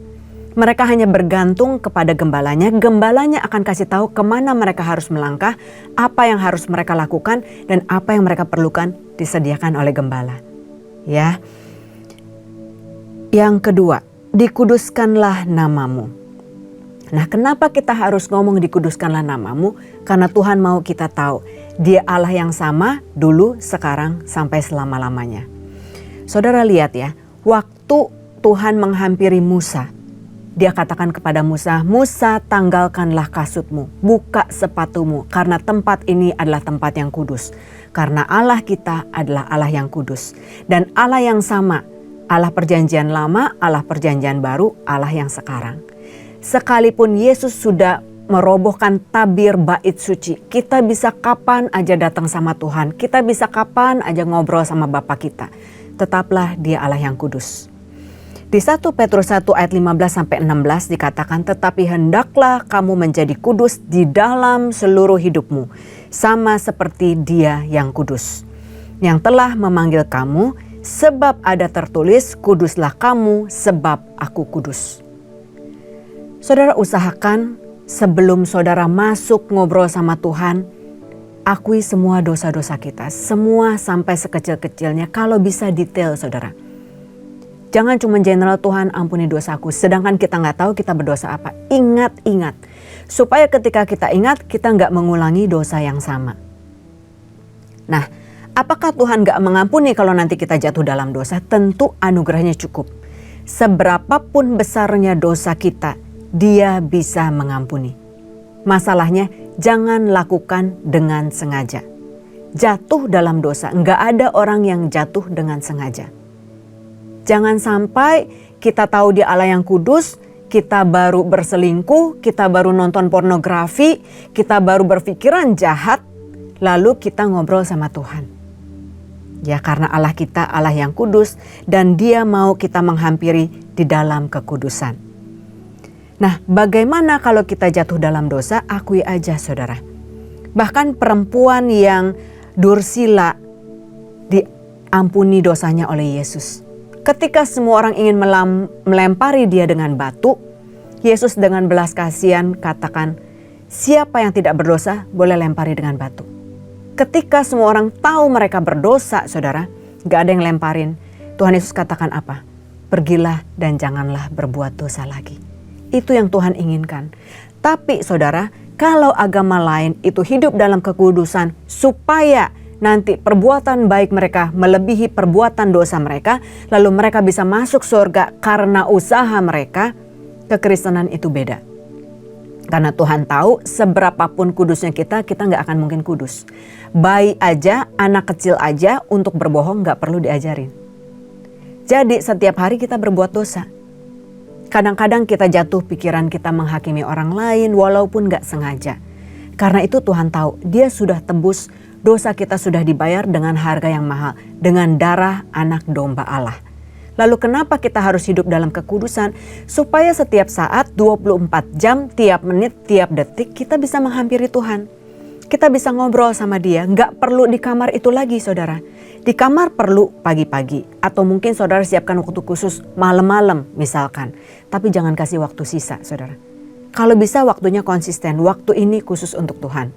Mereka hanya bergantung kepada gembalanya. Gembalanya akan kasih tahu kemana mereka harus melangkah, apa yang harus mereka lakukan, dan apa yang mereka perlukan disediakan oleh gembala. Ya. Yang kedua, dikuduskanlah namamu. Nah, kenapa kita harus ngomong dikuduskanlah namamu? Karena Tuhan mau kita tahu, Dia Allah yang sama dulu, sekarang, sampai selama-lamanya. Saudara lihat ya, waktu Tuhan menghampiri Musa, Dia katakan kepada Musa, Musa tanggalkanlah kasutmu, buka sepatumu, karena tempat ini adalah tempat yang kudus. Karena Allah kita adalah Allah yang kudus. Dan Allah yang sama, Allah perjanjian lama, Allah perjanjian baru, Allah yang sekarang. Sekalipun Yesus sudah merobohkan tabir bait suci, kita bisa kapan aja datang sama Tuhan, kita bisa kapan aja ngobrol sama Bapa kita. Tetaplah Dia Allah yang kudus. Di 1 Petrus 1 ayat 15-16 dikatakan, tetapi hendaklah kamu menjadi kudus di dalam seluruh hidupmu, sama seperti Dia yang kudus, yang telah memanggil kamu, sebab ada tertulis, kuduslah kamu sebab aku kudus. Saudara usahakan sebelum saudara masuk ngobrol sama Tuhan, akui semua dosa-dosa kita, semua sampai sekecil-kecilnya, kalau bisa detail saudara. Jangan cuma general, Tuhan ampuni dosaku, sedangkan kita nggak tahu kita berdosa apa. Ingat, supaya ketika kita ingat, kita nggak mengulangi dosa yang sama. Nah, apakah Tuhan nggak mengampuni kalau nanti kita jatuh dalam dosa? Tentu anugerahnya cukup. Seberapapun besarnya dosa kita, Dia bisa mengampuni. Masalahnya, jangan lakukan dengan sengaja. Jatuh dalam dosa, nggak ada orang yang jatuh dengan sengaja. Jangan sampai kita tahu Dia Allah yang kudus, kita baru berselingkuh, kita baru nonton pornografi, kita baru berpikiran jahat, lalu kita ngobrol sama Tuhan. Ya, karena Allah kita Allah yang kudus dan Dia mau kita menghampiri di dalam kekudusan. Nah, bagaimana kalau kita jatuh dalam dosa? Akui aja saudara. Bahkan perempuan yang dursila diampuni dosanya oleh Yesus. Ketika semua orang ingin melempari dia dengan batu, Yesus dengan belas kasihan katakan, siapa yang tidak berdosa boleh lempari dengan batu. Ketika semua orang tahu mereka berdosa, saudara, gak ada yang lemparin. Tuhan Yesus katakan apa? Pergilah dan janganlah berbuat dosa lagi. Itu yang Tuhan inginkan. Tapi saudara, kalau agama lain itu hidup dalam kekudusan supaya nanti perbuatan baik mereka melebihi perbuatan dosa mereka, lalu mereka bisa masuk surga karena usaha mereka, kekristenan itu beda. Karena Tuhan tahu seberapapun kudusnya kita gak akan mungkin kudus. Bayi aja, anak kecil aja untuk berbohong gak perlu diajarin. Jadi setiap hari kita berbuat dosa. Kadang-kadang kita jatuh pikiran kita menghakimi orang lain walaupun gak sengaja. Karena itu Tuhan tahu Dia sudah tebus, dosa kita sudah dibayar dengan harga yang mahal, dengan darah anak domba Allah. Lalu kenapa kita harus hidup dalam kekudusan? Supaya setiap saat, 24 jam, tiap menit, tiap detik kita bisa menghampiri Tuhan. Kita bisa ngobrol sama Dia, gak perlu di kamar itu lagi saudara. Di kamar perlu pagi-pagi, atau mungkin saudara siapkan waktu khusus malam-malam misalkan. Tapi jangan kasih waktu sisa saudara. Kalau bisa waktunya konsisten, waktu ini khusus untuk Tuhan.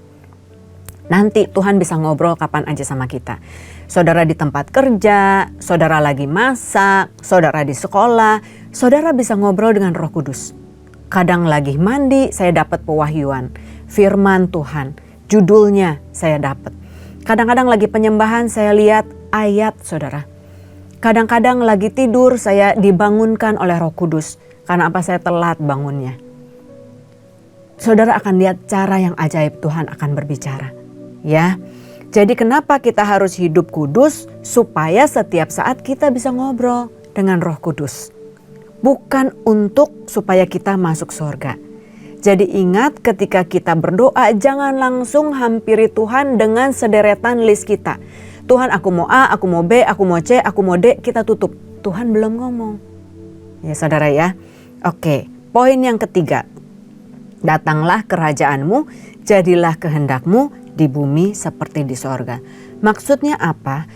Nanti Tuhan bisa ngobrol kapan aja sama kita. Saudara di tempat kerja, saudara lagi masak, saudara di sekolah, saudara bisa ngobrol dengan Roh Kudus. Kadang lagi mandi, saya dapat pewahyuan, firman Tuhan, judulnya saya dapat. Kadang-kadang lagi penyembahan, saya lihat ayat saudara. Kadang-kadang lagi tidur, saya dibangunkan oleh Roh Kudus. Karena apa? Saya telat bangunnya. Saudara akan lihat cara yang ajaib Tuhan akan berbicara. Ya, jadi kenapa kita harus hidup kudus? Supaya setiap saat kita bisa ngobrol dengan Roh Kudus. Bukan untuk supaya kita masuk surga. Jadi ingat ketika kita berdoa jangan langsung hampiri Tuhan dengan sederetan list kita. Tuhan aku mau A, aku mau B, aku mau C, aku mau D, kita tutup. Tuhan belum ngomong. Ya saudara ya. Oke, poin yang ketiga. Datanglah kerajaanmu, jadilah kehendakmu di bumi seperti di sorga. Maksudnya apa?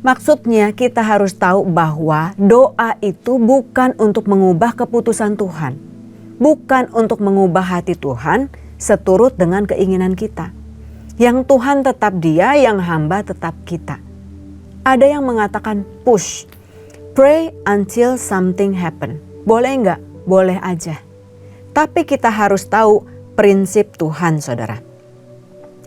Maksudnya kita harus tahu bahwa doa itu bukan untuk mengubah keputusan Tuhan. Bukan untuk mengubah hati Tuhan seturut dengan keinginan kita. Yang Tuhan tetap Dia, yang hamba tetap kita. Ada yang mengatakan push. Pray until something happen. Boleh enggak? Boleh aja. Tapi kita harus tahu prinsip Tuhan saudara.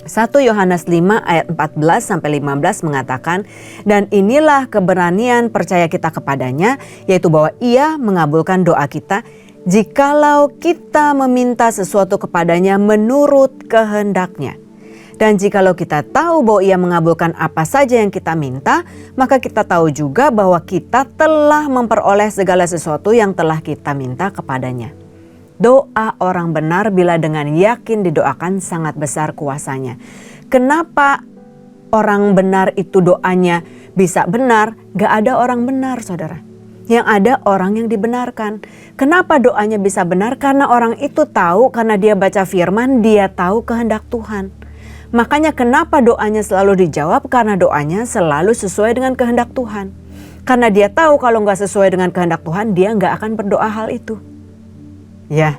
1 Yohanes 5 ayat 14-15 mengatakan, dan inilah keberanian percaya kita kepadanya, yaitu bahwa Ia mengabulkan doa kita, jikalau kita meminta sesuatu kepadanya menurut kehendaknya. Dan jikalau kita tahu bahwa Ia mengabulkan apa saja yang kita minta, maka kita tahu juga bahwa kita telah memperoleh segala sesuatu yang telah kita minta kepadanya. Doa orang benar bila dengan yakin didoakan sangat besar kuasanya. Kenapa orang benar itu doanya bisa benar? Gak ada orang benar saudara. Yang ada orang yang dibenarkan. Kenapa doanya bisa benar? Karena orang itu tahu, karena dia baca firman, dia tahu kehendak Tuhan. Makanya kenapa doanya selalu dijawab? Karena doanya selalu sesuai dengan kehendak Tuhan. Karena dia tahu kalau nggak sesuai dengan kehendak Tuhan, dia nggak akan berdoa hal itu. Ya,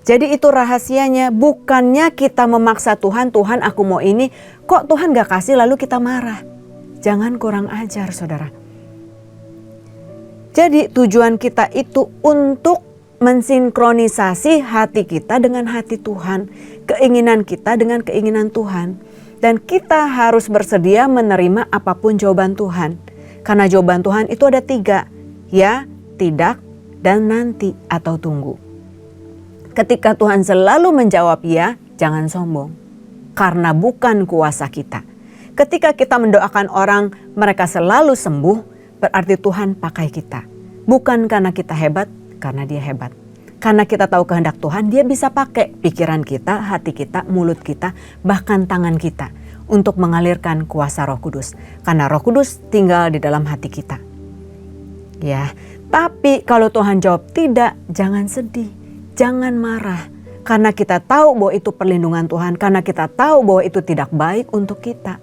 jadi itu rahasianya. Bukannya kita memaksa Tuhan, Tuhan aku mau ini, kok Tuhan nggak kasih lalu kita marah. Jangan kurang ajar saudara. Jadi tujuan kita itu untuk mensinkronisasi hati kita dengan hati Tuhan, keinginan kita dengan keinginan Tuhan. Dan kita harus bersedia menerima apapun jawaban Tuhan. Karena jawaban Tuhan itu ada 3, ya, tidak, dan nanti atau tunggu. Ketika Tuhan selalu menjawab ya, jangan sombong. Karena bukan kuasa kita. Ketika kita mendoakan orang, mereka selalu sembuh, berarti Tuhan pakai kita. Bukan karena kita hebat, karena dia hebat. Karena kita tahu kehendak Tuhan, dia bisa pakai pikiran kita, hati kita, mulut kita, bahkan tangan kita untuk mengalirkan kuasa Roh Kudus. Karena Roh Kudus tinggal di dalam hati kita. Ya, tapi kalau Tuhan jawab tidak, jangan sedih, jangan marah. Karena kita tahu bahwa itu perlindungan Tuhan, karena kita tahu bahwa itu tidak baik untuk kita.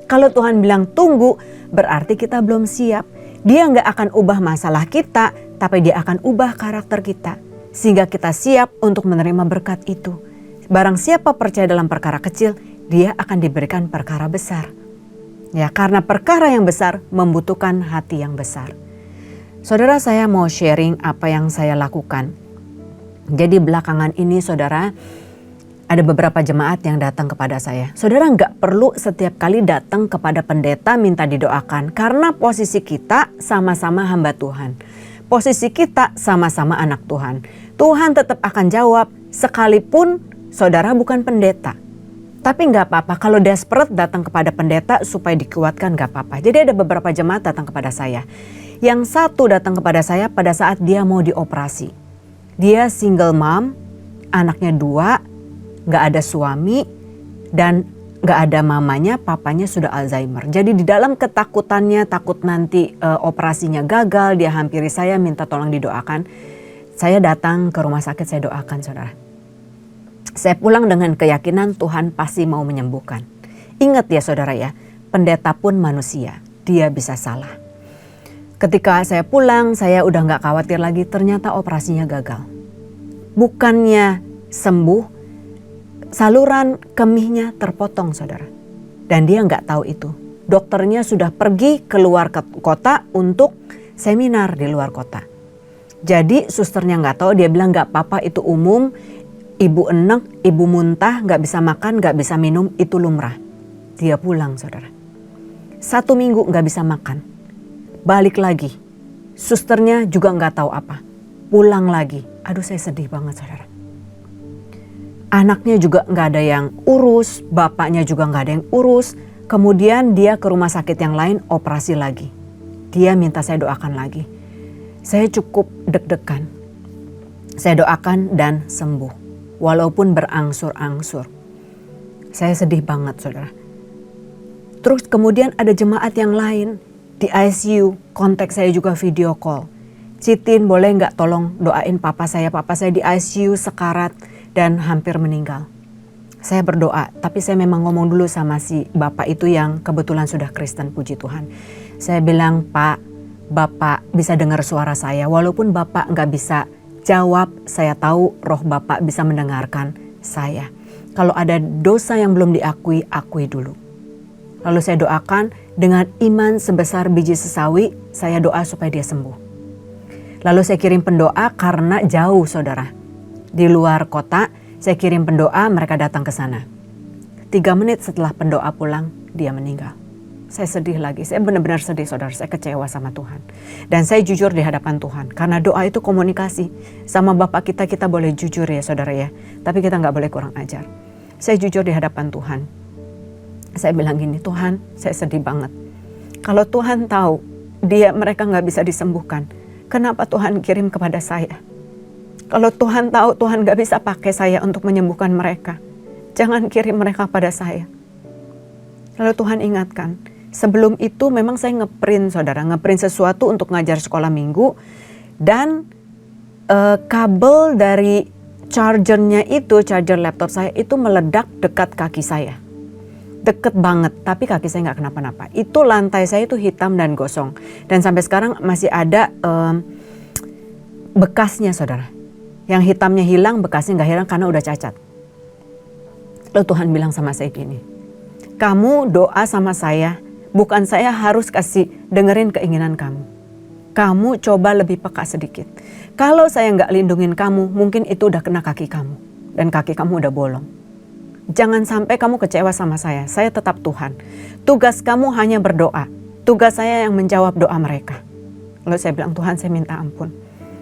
Kalau Tuhan bilang tunggu, berarti kita belum siap. Dia nggak akan ubah masalah kita, tapi dia akan ubah karakter kita. Sehingga kita siap untuk menerima berkat itu. Barang siapa percaya dalam perkara kecil, dia akan diberikan perkara besar. Ya, karena perkara yang besar membutuhkan hati yang besar. Saudara, saya mau sharing apa yang saya lakukan. Jadi belakangan ini saudara, ada beberapa jemaat yang datang kepada saya. Saudara nggak perlu setiap kali datang kepada pendeta minta didoakan. Karena posisi kita sama-sama hamba Tuhan. Posisi kita sama-sama anak Tuhan. Tuhan tetap akan jawab sekalipun saudara bukan pendeta. Tapi nggak apa-apa, kalau desperate datang kepada pendeta supaya dikuatkan nggak apa-apa. Jadi ada beberapa jemaat datang kepada saya. Yang satu datang kepada saya pada saat dia mau dioperasi. Dia single mom, anaknya 2, nggak ada suami, dan nggak ada mamanya, papanya sudah Alzheimer. Jadi di dalam ketakutannya, takut nanti operasinya gagal, dia hampiri saya minta tolong didoakan. Saya datang ke rumah sakit, saya doakan saudara. Saya pulang dengan keyakinan Tuhan pasti mau menyembuhkan. Ingat ya saudara ya, pendeta pun manusia, dia bisa salah. Ketika saya pulang, saya udah gak khawatir lagi, ternyata operasinya gagal. Bukannya sembuh, saluran kemihnya terpotong saudara. Dan dia gak tahu itu. Dokternya sudah pergi keluar kota untuk seminar di luar kota. Jadi susternya gak tahu, dia bilang gak apa-apa, itu umum. Ibu enek, ibu muntah, gak bisa makan, gak bisa minum, itu lumrah. Dia pulang saudara. 1 minggu gak bisa makan. Balik lagi, susternya juga gak tahu apa. Pulang lagi, aduh saya sedih banget saudara. Anaknya juga gak ada yang urus, bapaknya juga gak ada yang urus. Kemudian dia ke rumah sakit yang lain, operasi lagi. Dia minta saya doakan lagi. Saya cukup deg-degan. Saya doakan dan sembuh. Walaupun berangsur-angsur. Saya sedih banget saudara. Terus kemudian ada jemaat yang lain. Di ICU, kontak saya juga video call. Citin boleh nggak tolong doain papa saya di ICU sekarat dan hampir meninggal. Saya berdoa, tapi saya memang ngomong dulu sama si bapak itu yang kebetulan sudah Kristen, puji Tuhan. Saya bilang, Pak, Bapak bisa dengar suara saya, walaupun Bapak nggak bisa jawab, saya tahu roh Bapak bisa mendengarkan saya. Kalau ada dosa yang belum diakui, akui dulu. Lalu saya doakan dengan iman sebesar biji sesawi, saya doa supaya dia sembuh. Lalu saya kirim pendoa karena jauh saudara. Di luar kota, saya kirim pendoa, mereka datang ke sana. 3 menit setelah pendoa pulang, dia meninggal. Saya sedih lagi, saya benar-benar sedih saudara, saya kecewa sama Tuhan. Dan saya jujur di hadapan Tuhan, karena doa itu komunikasi. Sama Bapak kita boleh jujur ya saudara ya, tapi kita gak boleh kurang ajar. Saya jujur di hadapan Tuhan. Saya bilang gini, Tuhan saya sedih banget. Kalau Tuhan tahu mereka gak bisa disembuhkan, kenapa Tuhan kirim kepada saya? Kalau Tuhan tahu Tuhan gak bisa pakai saya untuk menyembuhkan mereka, jangan kirim mereka pada saya. Lalu Tuhan ingatkan, Sebelum itu memang saya ngeprint saudara, ngeprint sesuatu untuk ngajar sekolah minggu. Dan kabel dari chargernya itu, charger laptop saya itu meledak dekat kaki saya. Deket banget, tapi kaki saya nggak kenapa-napa. Itu lantai saya itu hitam dan gosong. Dan sampai sekarang masih ada bekasnya saudara. Yang hitamnya hilang, bekasnya nggak hilang karena udah cacat. Lalu Tuhan bilang sama saya gini, kamu doa sama saya, bukan saya harus kasih dengerin keinginan kamu. Kamu coba lebih peka sedikit. Kalau saya nggak lindungin kamu, mungkin itu udah kena kaki kamu. Dan kaki kamu udah bolong. Jangan sampai kamu kecewa sama saya tetap Tuhan. Tugas kamu hanya berdoa. Tugas saya yang menjawab doa mereka. Lalu saya bilang, Tuhan saya minta ampun.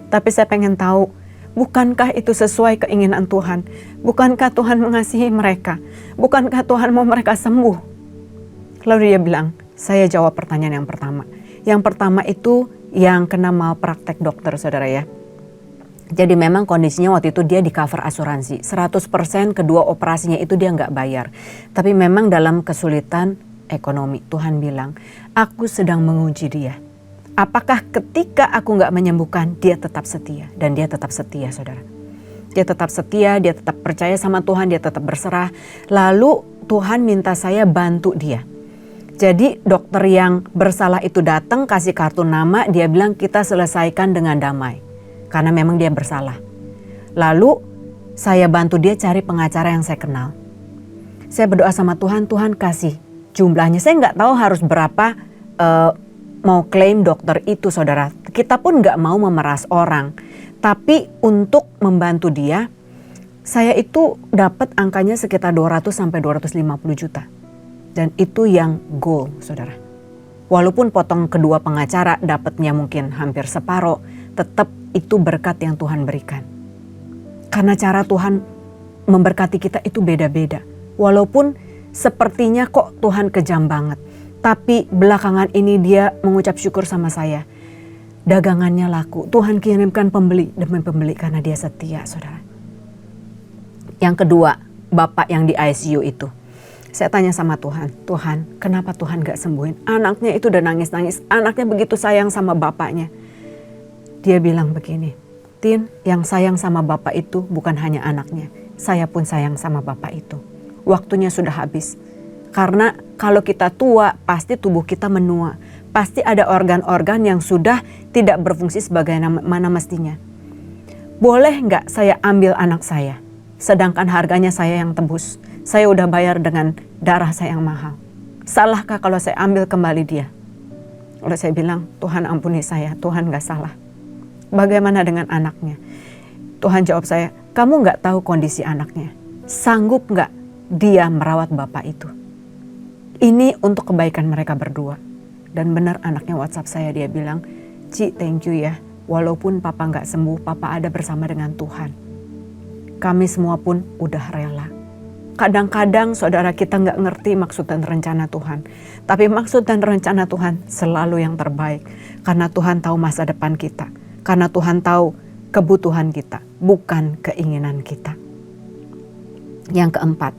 Tapi saya pengen tahu, bukankah itu sesuai keinginan Tuhan? Bukankah Tuhan mengasihi mereka? Bukankah Tuhan mau mereka sembuh? Lalu dia bilang, saya jawab pertanyaan yang pertama. Yang pertama itu yang kena malpraktek dokter saudara ya. Jadi memang kondisinya waktu itu dia di cover asuransi. 100% kedua operasinya itu dia nggak bayar. Tapi memang dalam kesulitan ekonomi. Tuhan bilang, aku sedang menguji dia. Apakah ketika aku nggak menyembuhkan, dia tetap setia. Dan dia tetap setia saudara. Dia tetap setia, dia tetap percaya sama Tuhan, dia tetap berserah. Lalu Tuhan minta saya bantu dia. Jadi dokter yang bersalah itu datang kasih kartu nama, dia bilang kita selesaikan dengan damai. Karena memang dia bersalah. Lalu saya bantu dia cari pengacara yang saya kenal. Saya berdoa sama Tuhan, Tuhan kasih jumlahnya. Saya nggak tahu harus berapa mau klaim dokter itu saudara. Kita pun nggak mau memeras orang. Tapi untuk membantu dia, saya itu dapat angkanya sekitar 200 sampai 250 juta. Dan itu yang goal saudara. Walaupun potong kedua pengacara dapatnya mungkin hampir separuh, tetap itu berkat yang Tuhan berikan. Karena cara Tuhan memberkati kita itu beda-beda. Walaupun sepertinya kok Tuhan kejam banget. Tapi belakangan ini dia mengucap syukur sama saya. Dagangannya laku. Tuhan kirimkan pembeli demi pembeli karena dia setia saudara. Yang kedua, bapak yang di ICU itu. Saya tanya sama Tuhan, Tuhan kenapa Tuhan gak sembuhin? Anaknya itu udah nangis-nangis, anaknya begitu sayang sama bapaknya. Dia bilang begini, Tin, yang sayang sama bapak itu bukan hanya anaknya, saya pun sayang sama bapak itu. Waktunya sudah habis. Karena kalau kita tua, pasti tubuh kita menua. Pasti ada organ-organ yang sudah tidak berfungsi sebagaimana mestinya. Boleh gak saya ambil anak saya? Sedangkan harganya saya yang tebus. Saya udah bayar dengan darah saya yang mahal. Salahkah kalau saya ambil kembali dia? Lalu saya bilang, Tuhan ampuni saya, Tuhan gak salah. Bagaimana dengan anaknya? Tuhan jawab saya, kamu gak tahu kondisi anaknya. Sanggup gak dia merawat bapak itu? Ini untuk kebaikan mereka berdua. Dan benar anaknya WhatsApp saya, dia bilang, Ci thank you ya. Walaupun papa gak sembuh, papa ada bersama dengan Tuhan. Kami semua pun udah rela. Kadang-kadang saudara kita nggak ngerti maksud dan rencana Tuhan. Tapi maksud dan rencana Tuhan selalu yang terbaik. Karena Tuhan tahu masa depan kita. Karena Tuhan tahu kebutuhan kita, bukan keinginan kita. Yang keempat,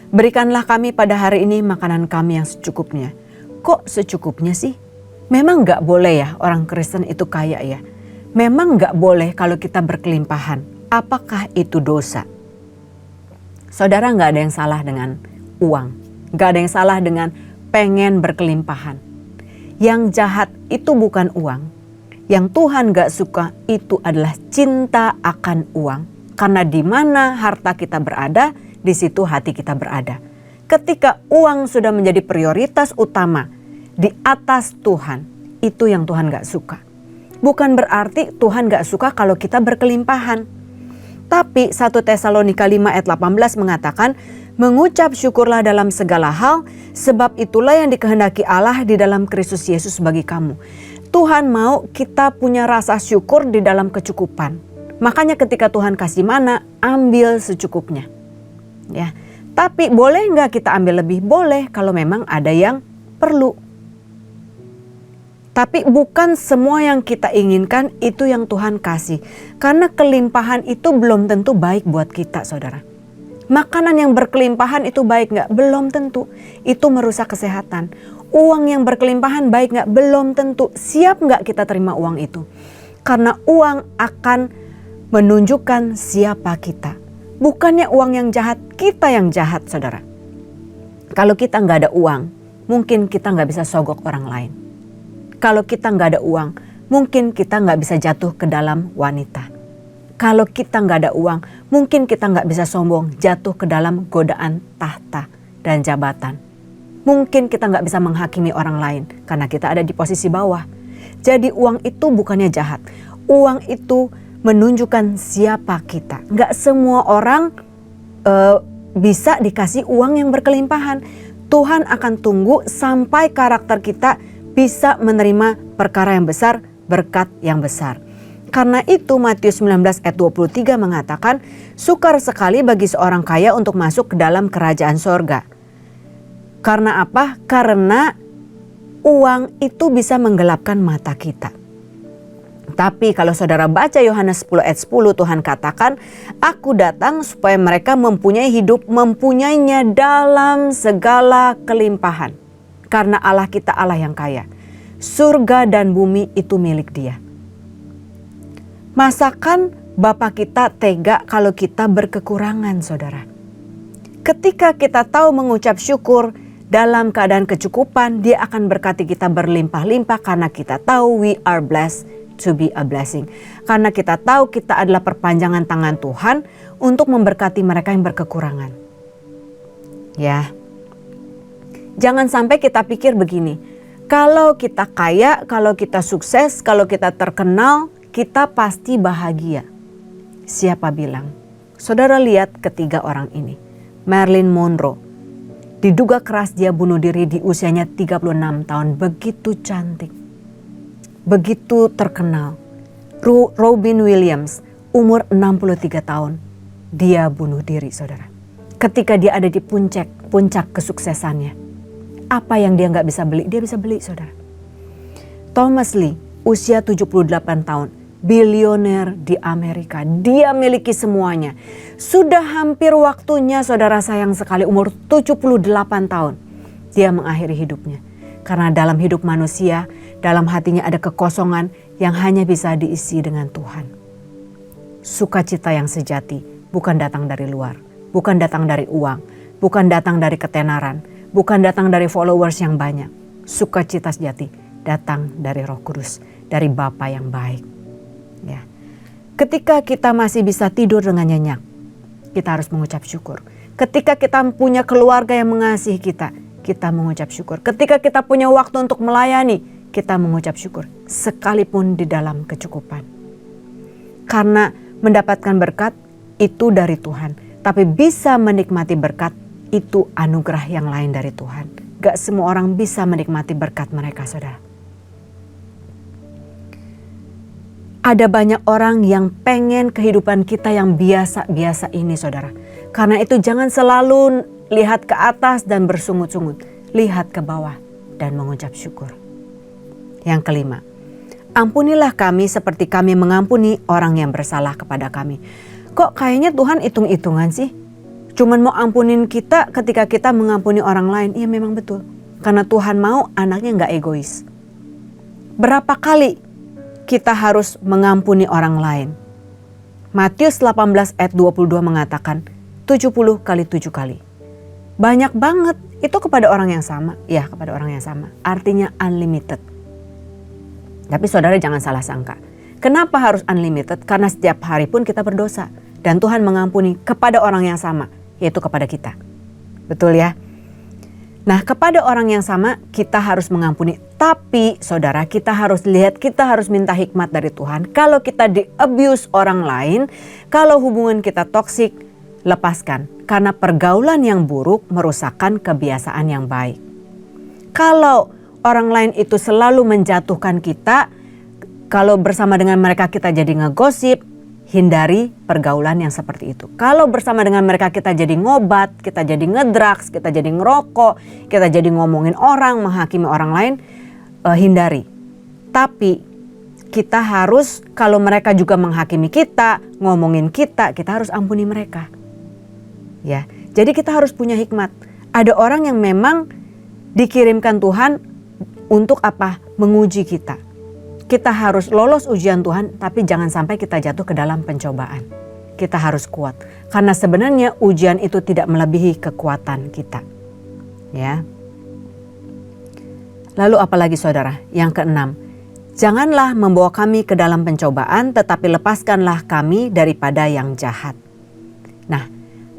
berikanlah kami pada hari ini makanan kami yang secukupnya. Kok secukupnya sih? Memang nggak boleh ya orang Kristen itu kaya ya? Memang nggak boleh kalau kita berkelimpahan. Apakah itu dosa? Saudara, gak ada yang salah dengan uang. Gak ada yang salah dengan pengen berkelimpahan. Yang jahat itu bukan uang. Yang Tuhan gak suka itu adalah cinta akan uang. Karena di mana harta kita berada, di situ hati kita berada. Ketika uang sudah menjadi prioritas utama di atas Tuhan, itu yang Tuhan gak suka. Bukan berarti Tuhan gak suka kalau kita berkelimpahan. Tapi 1 Tesalonika 5 ayat 18 mengatakan, mengucap syukurlah dalam segala hal, sebab itulah yang dikehendaki Allah di dalam Kristus Yesus bagi kamu. Tuhan mau kita punya rasa syukur di dalam kecukupan. Makanya ketika Tuhan kasih mana, ambil secukupnya. Ya, tapi boleh nggak kita ambil lebih? Boleh kalau memang ada yang perlu. Tapi bukan semua yang kita inginkan itu yang Tuhan kasih. Karena kelimpahan itu belum tentu baik buat kita saudara. Makanan yang berkelimpahan itu baik nggak? Belum tentu. Itu merusak kesehatan. Uang yang berkelimpahan baik nggak? Belum tentu. Siap nggak kita terima uang itu? Karena uang akan menunjukkan siapa kita. Bukannya uang yang jahat, kita yang jahat, saudara. Kalau kita nggak ada uang, mungkin kita nggak bisa sogok orang lain. Kalau kita nggak ada uang, mungkin kita nggak bisa jatuh ke dalam wanita. Kalau kita nggak ada uang, mungkin kita nggak bisa sombong, jatuh ke dalam godaan tahta dan jabatan. Mungkin kita nggak bisa menghakimi orang lain karena kita ada di posisi bawah. Jadi uang itu bukannya jahat. Uang itu menunjukkan siapa kita. Nggak semua orang bisa dikasih uang yang berkelimpahan. Tuhan akan tunggu sampai karakter kita bisa menerima perkara yang besar, berkat yang besar. Karena itu Matius 19 ayat 23 mengatakan, sukar sekali bagi seorang kaya untuk masuk ke dalam kerajaan sorga. Karena apa? Karena uang itu bisa menggelapkan mata kita. Tapi kalau saudara baca Yohanes 10 ayat 10, Tuhan katakan, aku datang supaya mereka mempunyai hidup, mempunyainya dalam segala kelimpahan. Karena Allah kita Allah yang kaya. Surga dan bumi itu milik Dia. Masakan Bapak kita tega kalau kita berkekurangan, saudara. Ketika kita tahu mengucap syukur dalam keadaan kecukupan, Dia akan berkati kita berlimpah-limpah karena kita tahu we are blessed to be a blessing. Karena kita tahu kita adalah perpanjangan tangan Tuhan untuk memberkati mereka yang berkekurangan. Ya, jangan sampai kita pikir begini, kalau kita kaya, kalau kita sukses, kalau kita terkenal, kita pasti bahagia. Siapa bilang? Saudara lihat ketiga orang ini. Marilyn Monroe. Diduga keras dia bunuh diri di usianya 36 tahun. Begitu cantik. Begitu terkenal. Robin Williams umur 63 tahun. Dia bunuh diri, saudara. Ketika dia ada di puncak kesuksesannya. Apa yang dia nggak bisa beli, dia bisa beli, saudara. Thomas Lee usia 78 tahun. Bilioner di Amerika. Dia miliki semuanya. Sudah hampir waktunya, saudara sayang sekali, umur 78 tahun. Dia mengakhiri hidupnya. Karena dalam hidup manusia, dalam hatinya ada kekosongan yang hanya bisa diisi dengan Tuhan. Sukacita yang sejati bukan datang dari luar. Bukan datang dari uang. Bukan datang dari ketenaran. Bukan datang dari followers yang banyak. Sukacita sejati datang dari Roh Kudus. Dari Bapa yang baik. Ya. Ketika kita masih bisa tidur dengan nyenyak, kita harus mengucap syukur. Ketika kita punya keluarga yang mengasihi kita, kita mengucap syukur. Ketika kita punya waktu untuk melayani, kita mengucap syukur. Sekalipun di dalam kecukupan. Karena mendapatkan berkat itu dari Tuhan. Tapi bisa menikmati berkat itu anugerah yang lain dari Tuhan. Gak semua orang bisa menikmati berkat mereka, saudara. Ada banyak orang yang pengen kehidupan kita yang biasa-biasa ini, saudara. Karena itu jangan selalu lihat ke atas dan bersungut-sungut. Lihat ke bawah dan mengucap syukur. Yang kelima, ampunilah kami seperti kami mengampuni orang yang bersalah kepada kami. Kok kayaknya Tuhan hitung-hitungan sih? Cuman mau ampunin kita ketika kita mengampuni orang lain. Iya memang betul. Karena Tuhan mau anaknya gak egois. Berapa kali kita harus mengampuni orang lain? Matius 18 ayat 22 mengatakan 70 kali 7 kali. Banyak banget. Itu kepada orang yang sama. Ya, kepada orang yang sama. Artinya unlimited. Tapi saudara jangan salah sangka. Kenapa harus unlimited? Karena setiap hari pun kita berdosa. Dan Tuhan mengampuni kepada orang yang sama. Yaitu kepada kita. Betul ya? Nah, kepada orang yang sama kita harus mengampuni. Tapi saudara, kita harus lihat, kita harus minta hikmat dari Tuhan. Kalau kita di-abuse orang lain, kalau hubungan kita toksik, lepaskan. Karena pergaulan yang buruk merusakkan kebiasaan yang baik. Kalau orang lain itu selalu menjatuhkan kita, kalau bersama dengan mereka kita jadi ngegosip, hindari pergaulan yang seperti itu. Kalau bersama dengan mereka kita jadi ngobat, kita jadi ngedrugs, kita jadi ngerokok, kita jadi ngomongin orang, menghakimi orang lain, hindari. Tapi kita harus, kalau mereka juga menghakimi kita, ngomongin kita harus ampuni mereka. Ya, jadi kita harus punya hikmat. Ada orang yang memang Dikirimkan Tuhan untuk apa? Menguji kita. Kita harus lolos ujian Tuhan, tapi jangan sampai kita jatuh ke dalam pencobaan. Kita harus kuat. Karena sebenarnya ujian itu tidak melebihi kekuatan kita. Ya. Lalu apalagi saudara? Yang keenam, janganlah membawa kami ke dalam pencobaan, tetapi lepaskanlah kami daripada yang jahat. Nah,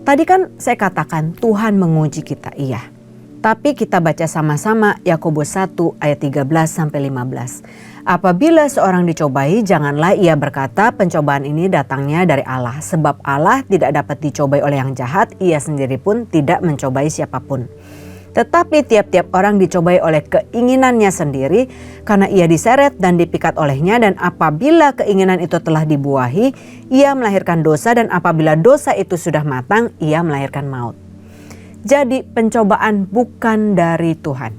tadi kan saya katakan Tuhan menguji kita, iya. Tapi kita baca sama-sama Yakobus 1 ayat 13-15. Apabila seorang dicobai, janganlah ia berkata pencobaan ini datangnya dari Allah. Sebab Allah tidak dapat dicobai oleh yang jahat, ia sendiri pun tidak mencobai siapapun. Tetapi tiap-tiap orang dicobai oleh keinginannya sendiri, karena ia diseret dan dipikat olehnya, dan apabila keinginan itu telah dibuahi, ia melahirkan dosa, dan apabila dosa itu sudah matang, ia melahirkan maut. Jadi pencobaan bukan dari Tuhan.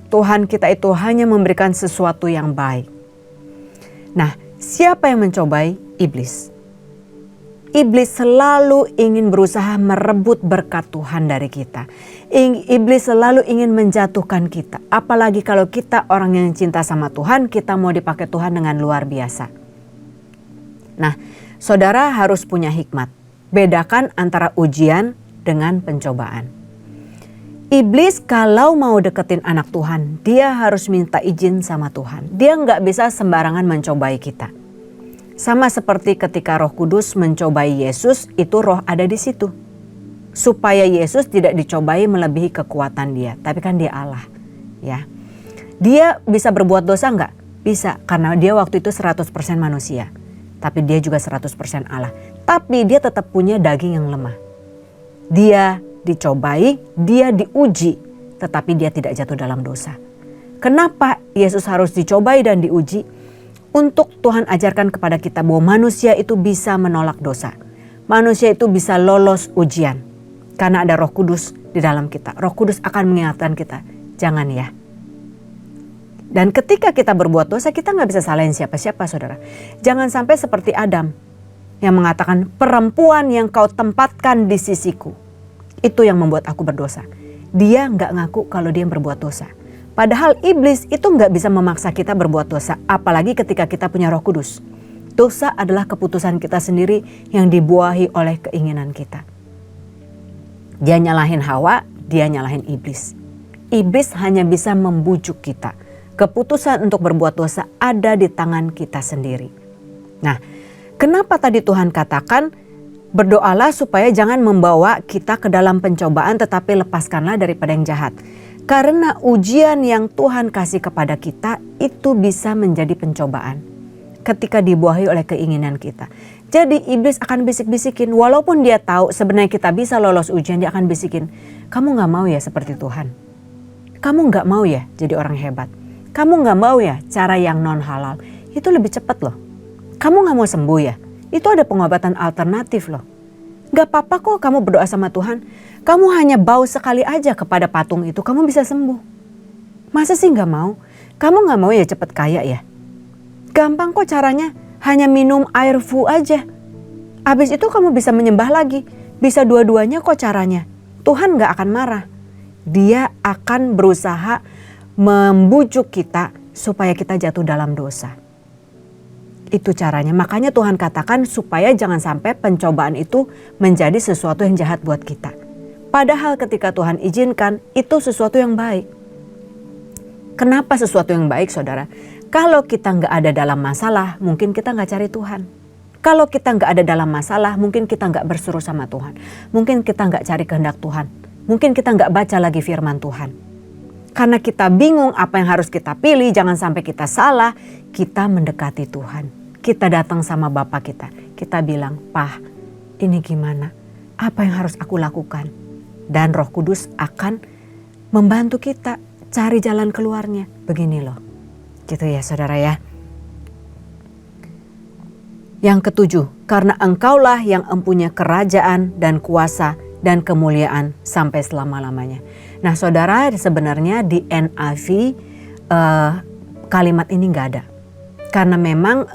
Tuhan kita itu hanya memberikan sesuatu yang baik. Nah, siapa yang mencobai? Iblis. Iblis selalu ingin berusaha merebut berkat Tuhan dari kita. Iblis selalu ingin menjatuhkan kita. Apalagi kalau kita orang yang cinta sama Tuhan, kita mau dipakai Tuhan dengan luar biasa. Nah, saudara harus punya hikmat. Bedakan antara ujian dengan pencobaan. Iblis kalau mau deketin anak Tuhan, dia harus minta izin sama Tuhan. Dia nggak bisa sembarangan mencobai kita. Sama seperti ketika Roh Kudus mencobai Yesus, itu roh ada di situ. Supaya Yesus tidak dicobai melebihi kekuatan dia. Tapi kan dia Allah. Ya. Dia bisa berbuat dosa nggak? Bisa, karena dia waktu itu 100% manusia. Tapi dia juga 100% Allah. Tapi dia tetap punya daging yang lemah. Dia dicobai, dia diuji, tetapi dia tidak jatuh dalam dosa. Kenapa Yesus harus dicobai dan diuji? Untuk Tuhan ajarkan kepada kita bahwa manusia itu bisa menolak dosa. Manusia itu bisa lolos ujian. Karena ada Roh Kudus di dalam kita. Roh Kudus akan mengingatkan kita, jangan ya. Dan ketika kita berbuat dosa, kita gak bisa salahin siapa-siapa saudara. Jangan sampai seperti Adam yang mengatakan, perempuan yang kau tempatkan di sisiku, itu yang membuat aku berdosa. Dia gak ngaku kalau dia berbuat dosa. Padahal iblis itu gak bisa memaksa kita berbuat dosa. Apalagi ketika kita punya Roh Kudus. Dosa adalah keputusan kita sendiri yang dibuahi oleh keinginan kita. Dia nyalahin Hawa, dia nyalahin iblis. Iblis hanya bisa membujuk kita. Keputusan untuk berbuat dosa ada di tangan kita sendiri. Nah, kenapa tadi Tuhan katakan, berdoalah supaya jangan membawa kita ke dalam pencobaan, tetapi lepaskanlah daripada yang jahat. Karena ujian yang Tuhan kasih kepada kita itu bisa menjadi pencobaan ketika dibuahi oleh keinginan kita. Jadi iblis akan bisik-bisikin, walaupun dia tahu sebenarnya kita bisa lolos ujian, dia akan bisikin, kamu gak mau ya seperti Tuhan? Kamu gak mau ya jadi orang hebat? Kamu gak mau ya cara yang non halal? Itu lebih cepat loh. Kamu gak mau sembuh ya? Itu ada pengobatan alternatif loh. Gak apa-apa kok kamu berdoa sama Tuhan. Kamu hanya bau sekali aja kepada patung itu, kamu bisa sembuh. Masa sih gak mau? Kamu gak mau ya cepat kaya ya? Gampang kok caranya, hanya minum air fu aja. Habis itu kamu bisa menyembah lagi. Bisa dua-duanya kok caranya. Tuhan gak akan marah. Dia akan berusaha membujuk kita supaya kita jatuh dalam dosa. Itu caranya. Makanya Tuhan katakan supaya jangan sampai pencobaan itu menjadi sesuatu yang jahat buat kita. Padahal ketika Tuhan izinkan, itu sesuatu yang baik. Kenapa sesuatu yang baik saudara? Kalau kita nggak ada dalam masalah, mungkin kita nggak cari Tuhan. Kalau kita nggak ada dalam masalah, mungkin kita nggak berseru sama Tuhan. Mungkin kita nggak cari kehendak Tuhan. Mungkin kita nggak baca lagi firman Tuhan. Karena kita bingung apa yang harus kita pilih, jangan sampai kita salah, kita mendekati Tuhan. Kita datang sama Bapa kita. Kita bilang, Pah, ini gimana? Apa yang harus aku lakukan? Dan Roh Kudus akan membantu kita cari jalan keluarnya. Begini loh. Gitu ya saudara ya. Yang ketujuh, karena engkaulah yang empunya kerajaan dan kuasa dan kemuliaan sampai selama-lamanya. Nah saudara, sebenarnya di NIV kalimat ini gak ada. Karena memang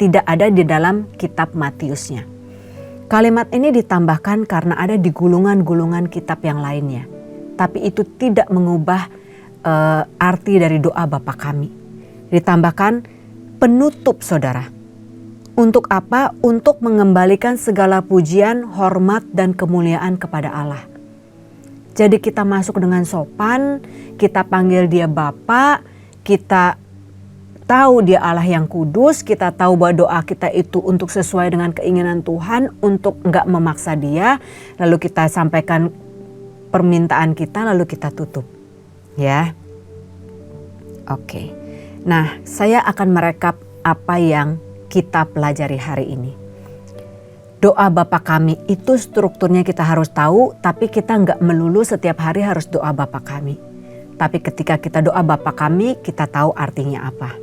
tidak ada di dalam kitab Matiusnya. Kalimat ini ditambahkan karena ada di gulungan-gulungan kitab yang lainnya. Tapi itu tidak mengubah arti dari doa Bapa kami. Ditambahkan penutup saudara. Untuk apa? Untuk mengembalikan segala pujian, hormat, dan kemuliaan kepada Allah. Jadi kita masuk dengan sopan, kita panggil dia Bapa, kita tahu dia Allah yang kudus, kita tahu bahwa doa kita itu untuk sesuai dengan keinginan Tuhan, untuk enggak memaksa dia, lalu kita sampaikan permintaan kita, lalu kita tutup. Ya, oke. Nah, saya akan merekap apa yang kita pelajari hari ini. Doa Bapa kami itu strukturnya kita harus tahu, tapi kita nggak melulu setiap hari harus doa Bapa kami. Tapi ketika kita doa Bapa kami, kita tahu artinya apa.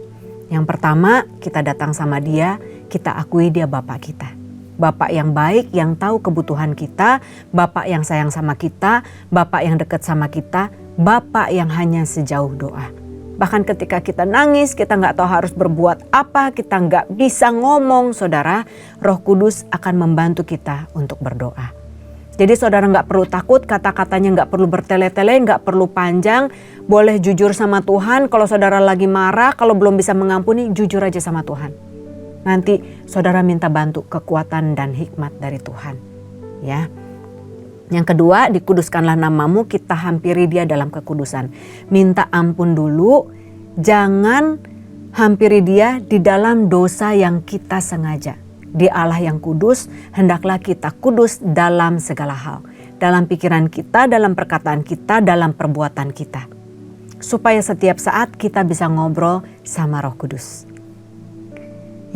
Yang pertama, kita datang sama dia, kita akui dia Bapa kita. Bapa yang baik, yang tahu kebutuhan kita, Bapa yang sayang sama kita, Bapa yang dekat sama kita, Bapa yang hanya sejauh doa. Bahkan ketika kita nangis, kita nggak tahu harus berbuat apa, kita nggak bisa ngomong, saudara, Roh Kudus akan membantu kita untuk berdoa. Jadi saudara nggak perlu takut, kata-katanya nggak perlu bertele-tele, nggak perlu panjang, boleh jujur sama Tuhan. Kalau saudara lagi marah, kalau belum bisa mengampuni, jujur aja sama Tuhan. Nanti saudara minta bantu kekuatan dan hikmat dari Tuhan. Ya. Yang kedua, dikuduskanlah namamu, kita hampiri dia dalam kekudusan. Minta ampun dulu, jangan hampiri dia di dalam dosa yang kita sengaja. Dia Allah yang kudus, hendaklah kita kudus dalam segala hal. Dalam pikiran kita, dalam perkataan kita, dalam perbuatan kita. Supaya setiap saat kita bisa ngobrol sama Roh Kudus.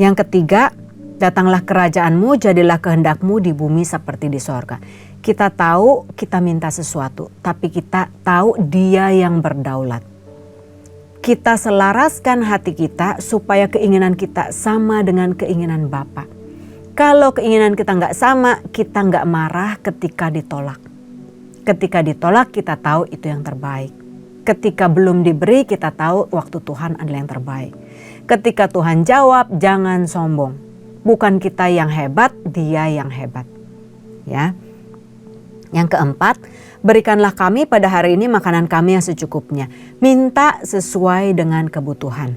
Yang ketiga, datanglah kerajaanmu, jadilah kehendakmu di bumi seperti di sorga. Kita tahu kita minta sesuatu, tapi kita tahu dia yang berdaulat. Kita selaraskan hati kita supaya keinginan kita sama dengan keinginan Bapa. Kalau keinginan kita nggak sama, kita nggak marah ketika ditolak. Ketika ditolak kita tahu itu yang terbaik. Ketika belum diberi kita tahu waktu Tuhan adalah yang terbaik. Ketika Tuhan jawab, jangan sombong. Bukan kita yang hebat, dia yang hebat. Ya. Yang keempat, berikanlah kami pada hari ini makanan kami yang secukupnya. Minta sesuai dengan kebutuhan.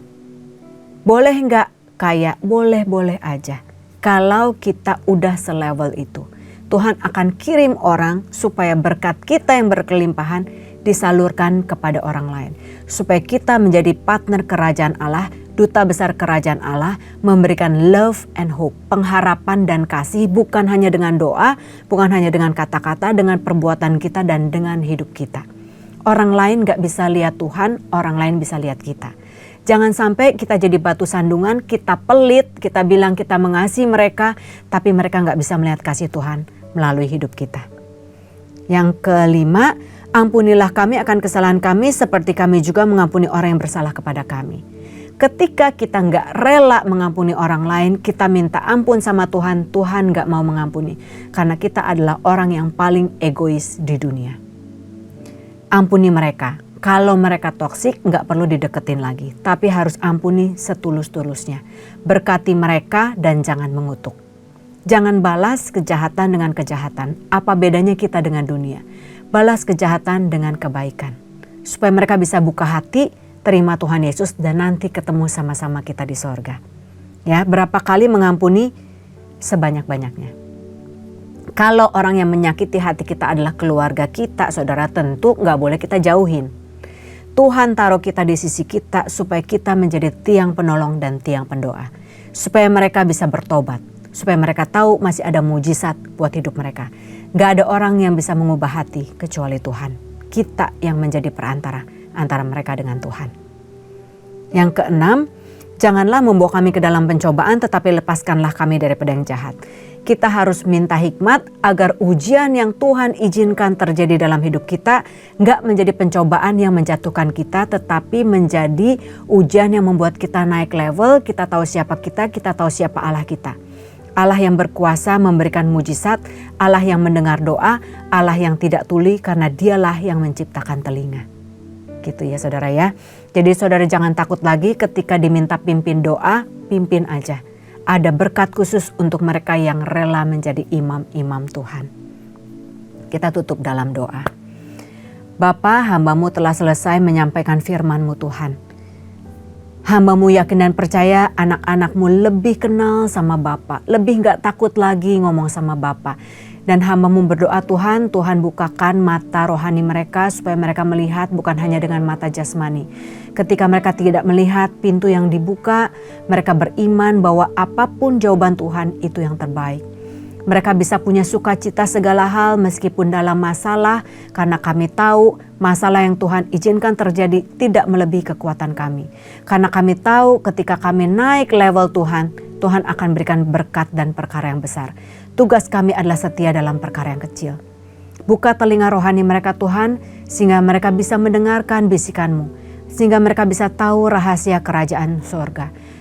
Boleh enggak kayak boleh-boleh aja. Kalau kita udah selevel itu. Tuhan akan kirim orang supaya berkat kita yang berkelimpahan disalurkan kepada orang lain. Supaya kita menjadi partner kerajaan Allah, duta besar kerajaan Allah, memberikan love and hope, pengharapan dan kasih, bukan hanya dengan doa, bukan hanya dengan kata-kata, dengan perbuatan kita dan dengan hidup kita. Orang lain gak bisa lihat Tuhan, orang lain bisa lihat kita. Jangan sampai kita jadi batu sandungan, kita pelit, kita bilang kita mengasihi mereka, tapi mereka gak bisa melihat kasih Tuhan melalui hidup kita. Yang kelima, ampunilah kami akan kesalahan kami seperti kami juga mengampuni orang yang bersalah kepada kami. Ketika kita nggak rela mengampuni orang lain, kita minta ampun sama Tuhan, Tuhan nggak mau mengampuni. Karena kita adalah orang yang paling egois di dunia. Ampuni mereka. Kalau mereka toksik nggak perlu dideketin lagi. Tapi harus ampuni setulus-tulusnya. Berkati mereka dan jangan mengutuk. Jangan balas kejahatan dengan kejahatan. Apa bedanya kita dengan dunia? Balas kejahatan dengan kebaikan. Supaya mereka bisa buka hati, terima Tuhan Yesus dan nanti ketemu sama-sama kita di sorga. Ya, berapa kali mengampuni? Sebanyak-banyaknya. Kalau orang yang menyakiti hati kita adalah keluarga kita, saudara, tentu gak boleh kita jauhin. Tuhan taruh kita di sisi kita supaya kita menjadi tiang penolong dan tiang pendoa. Supaya mereka bisa bertobat. Supaya mereka tahu masih ada mujizat buat hidup mereka. Gak ada orang yang bisa mengubah hati kecuali Tuhan. Kita yang menjadi perantara antara mereka dengan Tuhan. Yang keenam, janganlah membawa kami ke dalam pencobaan, tetapi lepaskanlah kami daripada yang jahat. Kita harus minta hikmat agar ujian yang Tuhan izinkan terjadi dalam hidup kita gak menjadi pencobaan yang menjatuhkan kita, tetapi menjadi ujian yang membuat kita naik level, kita tahu siapa kita tahu siapa Allah kita. Allah yang berkuasa memberikan mujizat, Allah yang mendengar doa, Allah yang tidak tuli karena dialah yang menciptakan telinga. Gitu ya saudara ya. Jadi saudara jangan takut lagi ketika diminta pimpin doa, pimpin aja. Ada berkat khusus untuk mereka yang rela menjadi imam-imam Tuhan. Kita tutup dalam doa. Bapa, hamba-Mu telah selesai menyampaikan firman-Mu Tuhan. Hamba-Mu yakin dan percaya anak-anak-Mu lebih kenal sama Bapa, lebih gak takut lagi ngomong sama Bapa. Dan hamba-Mu berdoa Tuhan bukakan mata rohani mereka supaya mereka melihat bukan hanya dengan mata jasmani. Ketika mereka tidak melihat pintu yang dibuka, mereka beriman bahwa apapun jawaban Tuhan itu yang terbaik. Mereka bisa punya sukacita segala hal meskipun dalam masalah, karena kami tahu masalah yang Tuhan izinkan terjadi tidak melebihi kekuatan kami. Karena kami tahu ketika kami naik level Tuhan, Tuhan akan berikan berkat dan perkara yang besar. Tugas kami adalah setia dalam perkara yang kecil. Buka telinga rohani mereka Tuhan, sehingga mereka bisa mendengarkan bisikan-Mu, sehingga mereka bisa tahu rahasia kerajaan surga.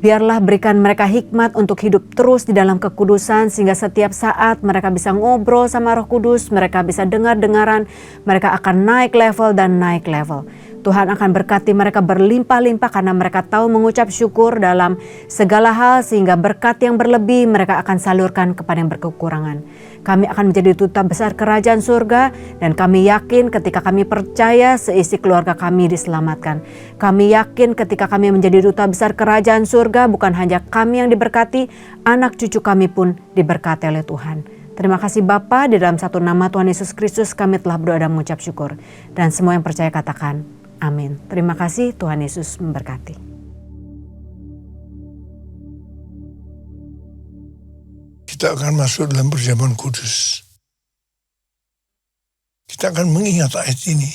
Biarlah berikan mereka hikmat untuk hidup terus di dalam kekudusan, sehingga setiap saat mereka bisa ngobrol sama Roh Kudus, mereka bisa dengar-dengaran, mereka akan naik level dan naik level. Tuhan akan berkati mereka berlimpah-limpah karena mereka tahu mengucap syukur dalam segala hal, sehingga berkat yang berlebih mereka akan salurkan kepada yang berkekurangan. Kami akan menjadi duta besar kerajaan surga, dan kami yakin ketika kami percaya seisi keluarga kami diselamatkan. Kami yakin ketika kami menjadi duta besar kerajaan surga, bukan hanya kami yang diberkati, anak cucu kami pun diberkati oleh Tuhan. Terima kasih Bapa, di dalam satu nama Tuhan Yesus Kristus kami telah berdoa dan mengucap syukur. Dan semua yang percaya katakan amin. Terima kasih, Tuhan Yesus memberkati.
Kita akan masuk dalam perjamuan kudus. Kita akan mengingat ayat ini.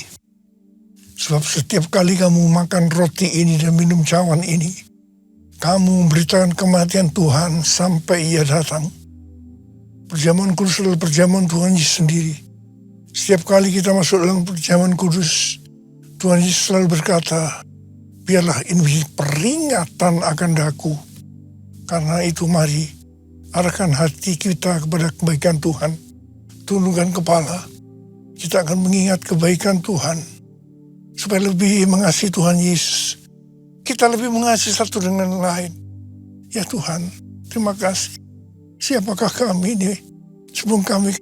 Sebab setiap kali kamu makan roti ini dan minum cawan ini, kamu memberitakan kematian Tuhan sampai Ia datang. Perjamuan kudus adalah perjamuan Tuhan Yesus sendiri. Setiap kali kita masuk dalam perjamuan kudus, Tuhan Yesus selalu berkata, biarlah ini menjadi peringatan akan daku. Karena itu mari, arahkan hati kita kepada kebaikan Tuhan. Tundukkan kepala, kita akan mengingat kebaikan Tuhan. Supaya lebih mengasihi Tuhan Yesus. Kita lebih mengasihi satu dengan lain. Ya Tuhan, terima kasih. Siapakah kami ini sebelum kami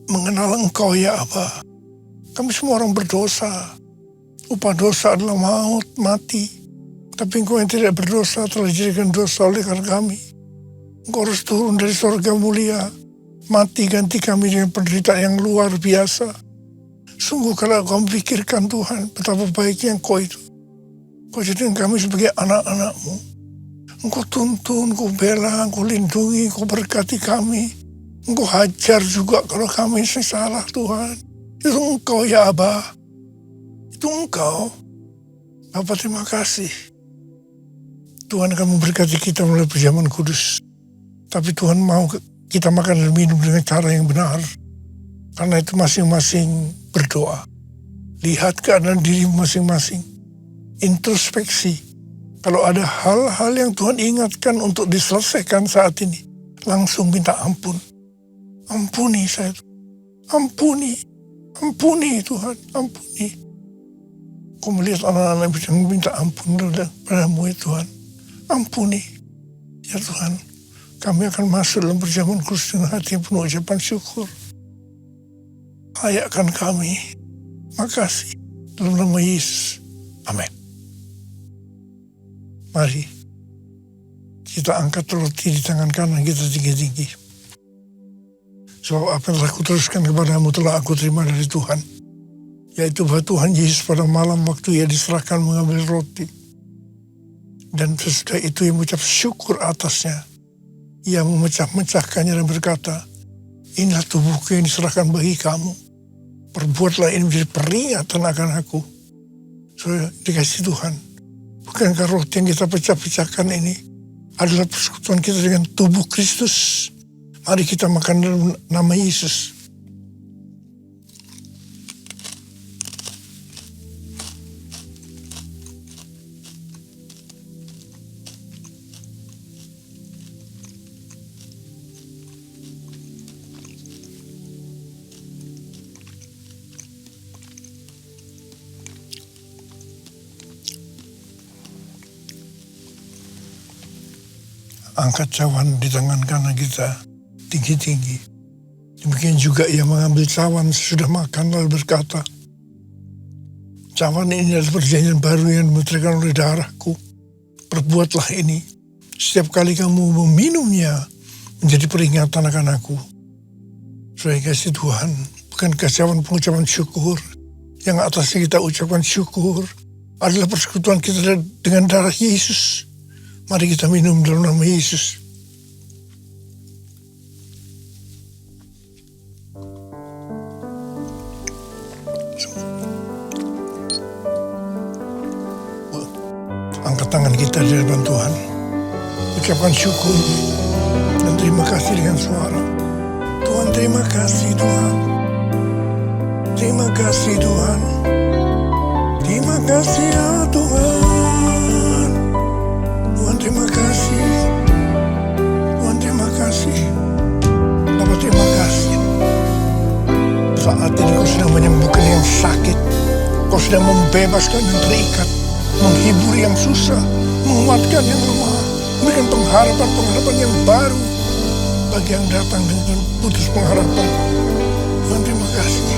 mengenal Engkau ya Aba? Kami semua orang berdosa. Upah dosa adalah maut, mati. Tapi Engkau yang tidak berdosa telah dijadikan dosa oleh karena kami. Engkau harus turun dari surga mulia. Mati ganti kami dengan penderitaan yang luar biasa. Sungguh kalau Engkau memikirkan Tuhan, betapa baiknya Engkau itu. Engkau jadikan kami sebagai anak-anak-Mu. Engkau tuntun, Engkau bela, Engkau lindungi, Engkau berkati kami. Engkau hajar juga kalau kami salah Tuhan. Itu Engkau ya Aba. Itu Engkau. Bapa terima kasih. Tuhan akan memberkati kita melalui perjamuan kudus. Tapi Tuhan mau kita makan dan minum dengan cara yang benar. Karena itu masing-masing berdoa. Lihat keadaan diri masing-masing. Introspeksi. Kalau ada hal-hal yang Tuhan ingatkan untuk diselesaikan saat ini, langsung minta ampun. Ampuni saya. Ampuni. Ampuni Tuhan. Ampuni. Aku melihat anak-anak yang minta ampun padamu ya Tuhan. Ampuni. Ya Tuhan, kami akan masuk dalam perjamuan kudus dengan hati yang penuh ucapan syukur. Layakkan kami. Makasih. Dalam nama Yesus. Amin. Mari kita angkat roti di tangan kanan kita tinggi-tinggi. Sebab apa yang telah aku teruskan kepadamu telah aku terima dari Tuhan. Yaitu bahwa Tuhan Yesus pada malam waktu Ia diserahkan mengambil roti. Dan sesudah itu Ia mengucap syukur atasnya. Ia memecah-mecahkannya dan berkata, inilah tubuhku yang diserahkan bagi kamu. Perbuatlah ini menjadi peringatan akan aku. Saudara dikasih Tuhan. Bukankah roti yang kita pecah-pecahkan ini adalah persekutuan kita dengan tubuh Kristus? Mari kita makan dalam nama Yesus. Angkat cawan di tangan kanan kita tinggi-tinggi. Demikian juga Ia mengambil cawan sesudah makan lalu berkata, Cawan ini adalah perjanjian baru yang dimutrakan oleh darahku. Perbuatlah ini. Setiap kali kamu meminumnya, menjadi peringatan akan aku. Saudara kasih Tuhan, bukankah cawan pengucapan syukur yang atasnya kita ucapkan syukur adalah persekutuan kita dengan darah Yesus. Mari kita minum dalam nama Yesus. Angkat tangan kita di hadapan Tuhan. Ucapkan syukur dan terima kasih dengan suara. Tuhan, terima kasih Tuhan. Terima kasih Tuhan. Terima kasih ya Tuhan. Tuhan terima kasih. Tuhan terima kasih. Bapak terima kasih. Saat ini kau sedang menyembuhkan yang sakit. Kau sedang membebaskan yang terikat. Menghibur yang susah. Menguatkan yang lemah. Memberikan pengharapan yang baru. Bagi yang datang dengan putus pengharapan. Tuhan terima kasih.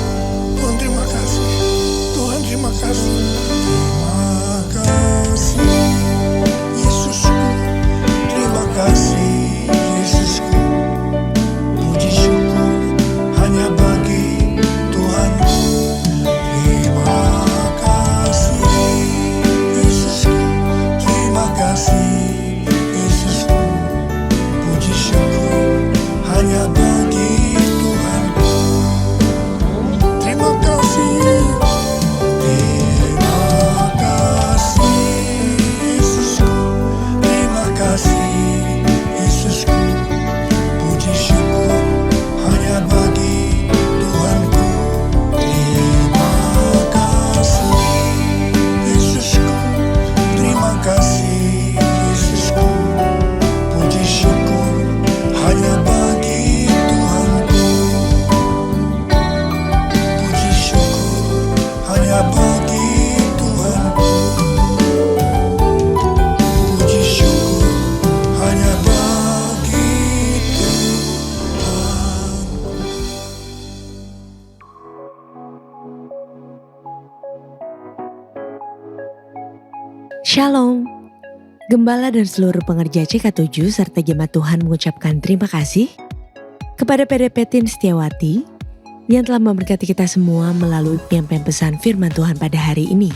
Tuhan terima kasih. Tuhan terima kasih. Terima kasih Yesusku. Terima kasih Yesusku. Puji syukur hanya bagi Tuhanku. Terima kasih Yesusku. Terima kasih Yesusku. Puji syukur hanya bagi Tuhanku. Terima kasih. Terima kasih Yesusku. Terima kasih Yesusku. Puji syukur hanya bagi Tuhanku. Terima kasih Yesusku. Terima kasih Yesusku. Puji syukur hanya bagi Tuhanku. Puji syukur hanya bagi Tuhanku. Puji syukur hanya bagi Tuhan.
Shalom. Gembala dan seluruh pengerja CK7 serta jemaat Tuhan mengucapkan terima kasih kepada PDP Tin Setiawati yang telah memberkati kita semua melalui penyampaian pesan firman Tuhan pada hari ini.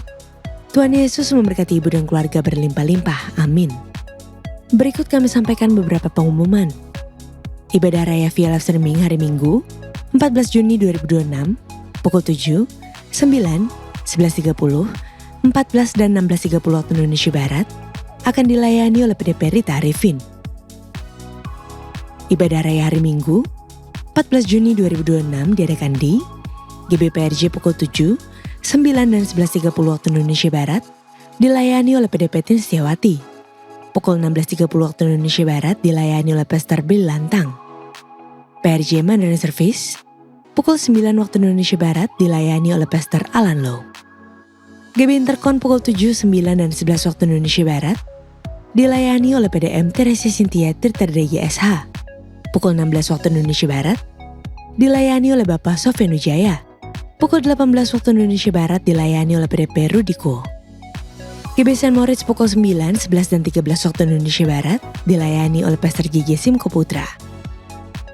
Tuhan Yesus memberkati ibu dan keluarga berlimpah-limpah. Amin. Berikut kami sampaikan beberapa pengumuman. Ibadah Raya via live streaming hari Minggu 14 Juni 2026 pukul 7, 9, 11.30, 14 dan 16.30 waktu Indonesia Barat akan dilayani oleh PDP Rita Arifin. Ibadah Raya hari Minggu 14 Juni 2026 diadakan di GBPRJ pukul 7, 9 dan 11.30 waktu Indonesia Barat dilayani oleh PDP Tin Setiawati. Pukul 16.30 waktu Indonesia Barat dilayani oleh Pastor Bill Lantang. PRJ Mandarin Service pukul 9 waktu Indonesia Barat dilayani oleh Pastor Alan Low. GB Intercon pukul 7, 9 dan 11 waktu Indonesia Barat dilayani oleh PDM Teresa Cynthia Tirta Deja SH. Pukul 16 waktu Indonesia Barat dilayani oleh Bapak Sofyan Wijaya. Pukul 18 waktu Indonesia Barat dilayani oleh PDP Rudiko. GB St. Moritz pukul 9, 11 dan 13 waktu Indonesia Barat dilayani oleh Pastor JJ Simko Putra.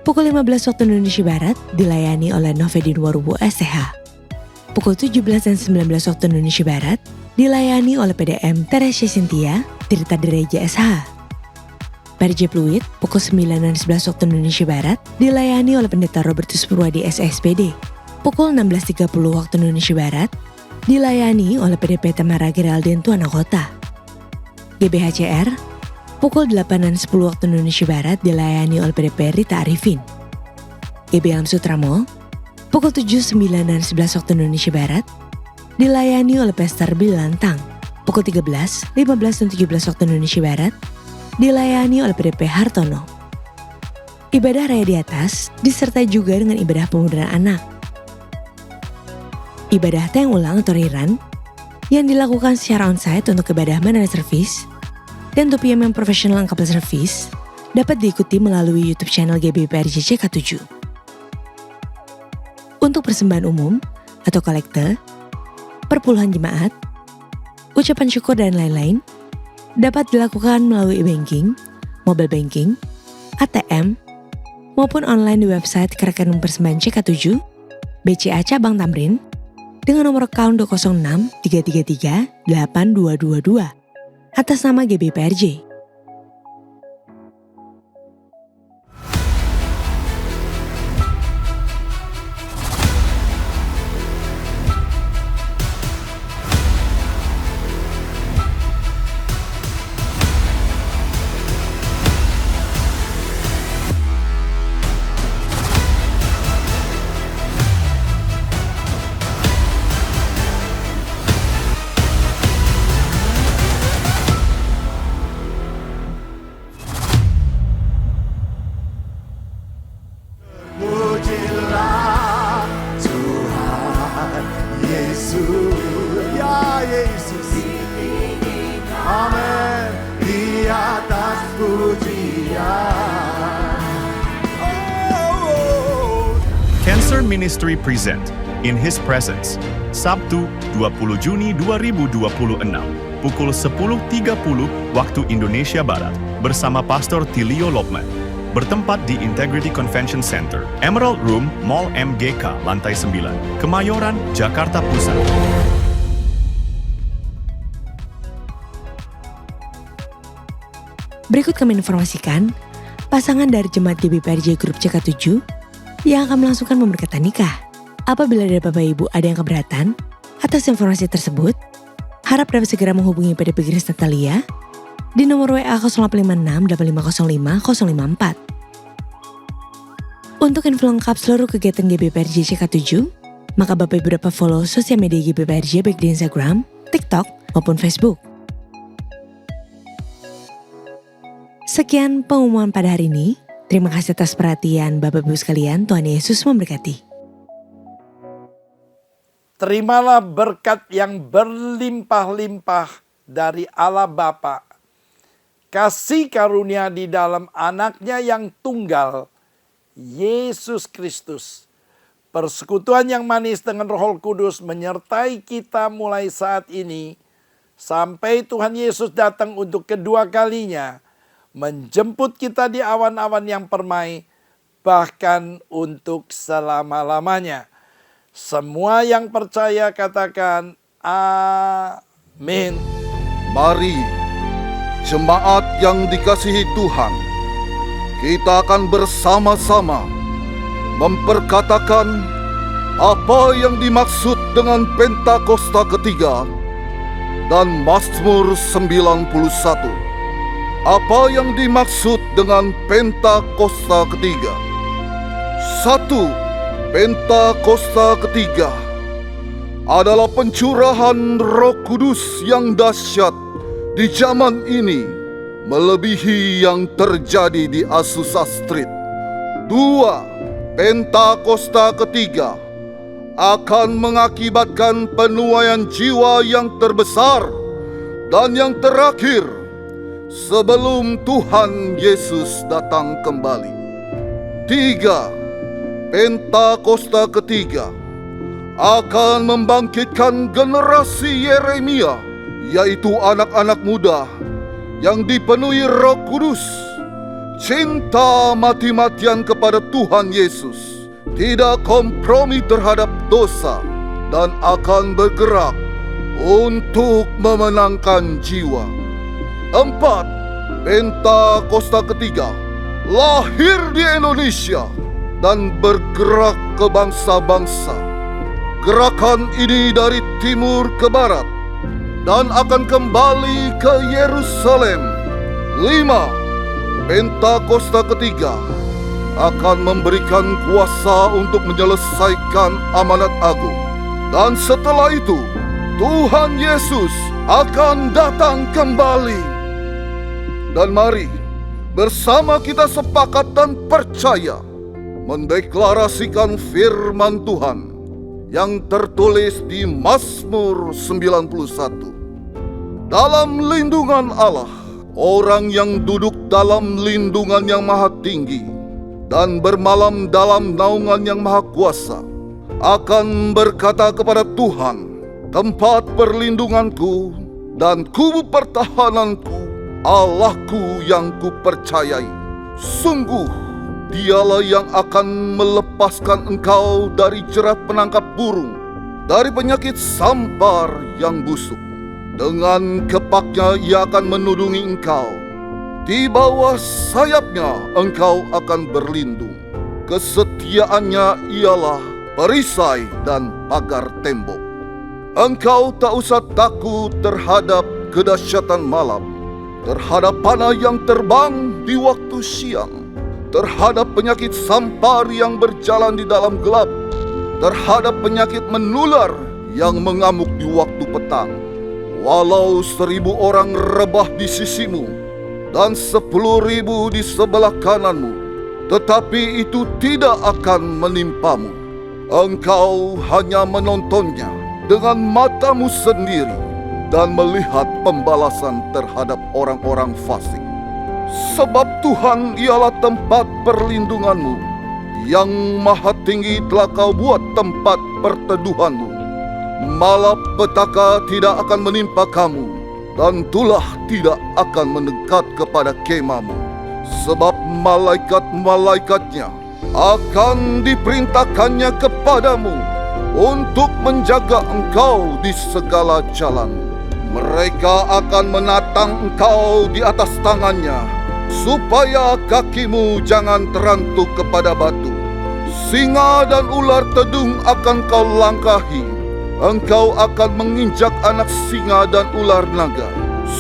Pukul 15 waktu Indonesia Barat dilayani oleh Novedin Warubo STH. Pukul 17 dan 19 waktu Indonesia Barat dilayani oleh PDM Teresa Cynthia Tirta Deja SH. PRJ Pluit pukul 9 dan 11 waktu Indonesia Barat dilayani oleh Pendeta Robertus Purwadi SSPD. Pukul 16.30 waktu Indonesia Barat dilayani oleh PDP Tamara Geraldine Tuana Kota. GBHCR pukul 8 dan 10 waktu Indonesia Barat dilayani oleh PDP Rita Arifin. GB Alam Sutra Mall pukul 7, 9 dan 11 waktu Indonesia Barat dilayani oleh Pastor Bill Lantang. Pukul 13, 15 dan 17 waktu Indonesia Barat dilayani oleh PDP Hartono. Ibadah Raya di atas disertai juga dengan ibadah pemudaraan anak. Ibadah tayang ulang atau rerun yang dilakukan secara onsite untuk ibadah Mandarin Service dan untuk PMM Professional Couple Service dapat diikuti melalui YouTube channel GBPRJ CK7. Untuk persembahan umum atau kolekte, perpuluhan jemaat, ucapan syukur dan lain-lain dapat dilakukan melalui e-banking, mobile banking, ATM, maupun online di website rekening persembahan CK7, BCA Cabang Tamrin, dengan nomor account 206 333 8222 atas nama GBPRJ.
Cancer Ministry present In His Presence, Sabtu 20 Juni 2026, pukul 10.30 waktu Indonesia Barat, bersama Pastor Tilio Lopman. Bertempat di Integrity Convention Center, Emerald Room, Mall MGK, lantai 9, Kemayoran, Jakarta Pusat.
Berikut kami informasikan, pasangan dari Jemaat GBPRJ Grup CK7 yang akan melangsungkan pemberkatan nikah. Apabila dari Bapak Ibu ada yang keberatan atas informasi tersebut, harap dapat segera menghubungi PDP Grace Natalia di nomor WA 0856 8505 054. Untuk info lengkap seluruh kegiatan GBPRJ CK7, maka Bapak Ibu dapat follow sosial media GBPRJ baik di Instagram, TikTok, maupun Facebook. Sekian pengumuman pada hari ini. Terima kasih atas perhatian Bapak Ibu sekalian. Tuhan Yesus memberkati.
Terimalah berkat yang berlimpah-limpah dari Allah Bapa, kasih karunia di dalam anaknya yang tunggal, Yesus Kristus. Persekutuan yang manis dengan Roh Kudus menyertai kita mulai saat ini, sampai Tuhan Yesus datang untuk kedua kalinya, menjemput kita di awan-awan yang permai, bahkan untuk selama-lamanya. Semua yang percaya katakan amin.
Mari, jemaat yang dikasihi Tuhan, kita akan bersama-sama memperkatakan apa yang dimaksud dengan Pentakosta ketiga dan Mazmur 91. Apa yang dimaksud dengan Pentakosta ketiga? 1. Pentakosta ketiga adalah pencurahan Roh Kudus yang dahsyat di zaman ini, melebihi yang terjadi di Azusa Street. 2. Pentakosta ketiga akan mengakibatkan penuaian jiwa yang terbesar dan yang terakhir sebelum Tuhan Yesus datang kembali. 3. Pentakosta ketiga akan membangkitkan generasi Yeremia, yaitu anak-anak muda yang dipenuhi Roh Kudus, cinta mati-matian kepada Tuhan Yesus, tidak kompromi terhadap dosa, dan akan bergerak untuk memenangkan jiwa. 4. Pentakosta ketiga lahir di Indonesia dan bergerak ke bangsa-bangsa. Gerakan ini dari timur ke barat dan akan kembali ke Yerusalem. 5. Pentakosta ketiga akan memberikan kuasa untuk menyelesaikan amanat agung. Dan setelah itu, Tuhan Yesus akan datang kembali. Dan mari bersama kita sepakat dan percaya mendeklarasikan firman Tuhan yang tertulis di Mazmur 91. Dalam lindungan Allah, orang yang duduk dalam lindungan yang maha tinggi dan bermalam dalam naungan yang maha kuasa akan berkata kepada Tuhan, tempat perlindunganku dan kubu pertahananku, Allahku yang kupercayai. Sungguh, Dialah yang akan melepaskan engkau dari jerat penangkap burung, dari penyakit sampar yang busuk. Dengan kepaknya Ia akan menudungi engkau. Di bawah sayapnya engkau akan berlindung. Kesetiaannya ialah perisai dan pagar tembok. Engkau tak usah takut terhadap kedahsyatan malam, terhadap panah yang terbang di waktu siang, terhadap penyakit sampar yang berjalan di dalam gelap, terhadap penyakit menular yang mengamuk di waktu petang. Walau 1000 orang rebah di sisimu dan 10.000 di sebelah kananmu, tetapi itu tidak akan menimpamu. Engkau hanya menontonnya dengan matamu sendiri dan melihat pembalasan terhadap orang-orang fasik. Sebab Tuhan ialah tempat perlindunganmu, yang Maha Tinggi telah kau buat tempat perteduhanmu. Malapetaka tidak akan menimpa kamu, dan tulah tidak akan mendekat kepada kemahmu. Sebab malaikat-malaikatnya akan diperintahkannya kepadamu untuk menjaga engkau di segala jalan. Mereka akan menatang engkau di atas tangannya, supaya kakimu jangan terantuk kepada batu. Singa dan ular tedung akan kau langkahi. Engkau akan menginjak anak singa dan ular naga.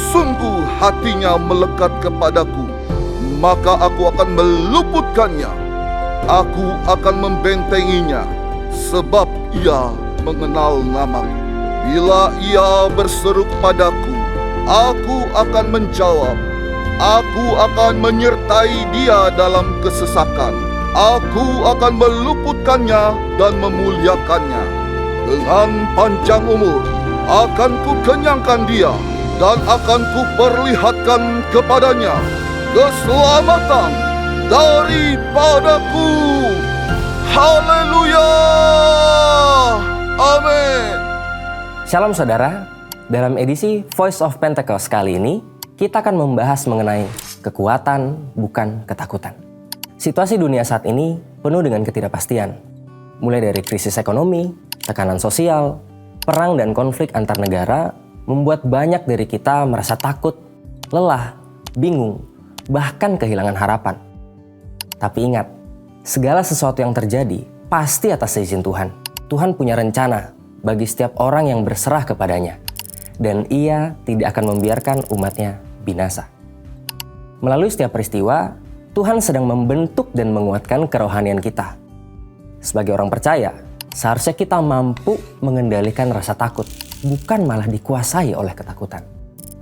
Sungguh hatinya melekat kepadaku, maka aku akan meluputkannya. Aku akan membentenginya, sebab ia mengenal namaku. Bila ia berseru padaku, aku akan menjawab. Aku akan menyertai dia dalam kesesakan. Aku akan meluputkannya dan memuliakannya. Dengan panjang umur akan kukenyangkan dia, dan akan kuperlihatkan kepadanya keselamatan daripadaku. Haleluya! Amin.
Shalom saudara, dalam edisi Voice of Pentecost kali ini, kita akan membahas mengenai kekuatan bukan ketakutan. Situasi dunia saat ini penuh dengan ketidakpastian. Mulai dari krisis ekonomi, tekanan sosial, perang dan konflik antar negara membuat banyak dari kita merasa takut, lelah, bingung, bahkan kehilangan harapan. Tapi ingat, segala sesuatu yang terjadi pasti atas izin Tuhan. Tuhan punya rencana bagi setiap orang yang berserah kepadanya, dan Ia tidak akan membiarkan umatnya binasa. Melalui setiap peristiwa, Tuhan sedang membentuk dan menguatkan kerohanian kita. Sebagai orang percaya, seharusnya kita mampu mengendalikan rasa takut, bukan malah dikuasai oleh ketakutan.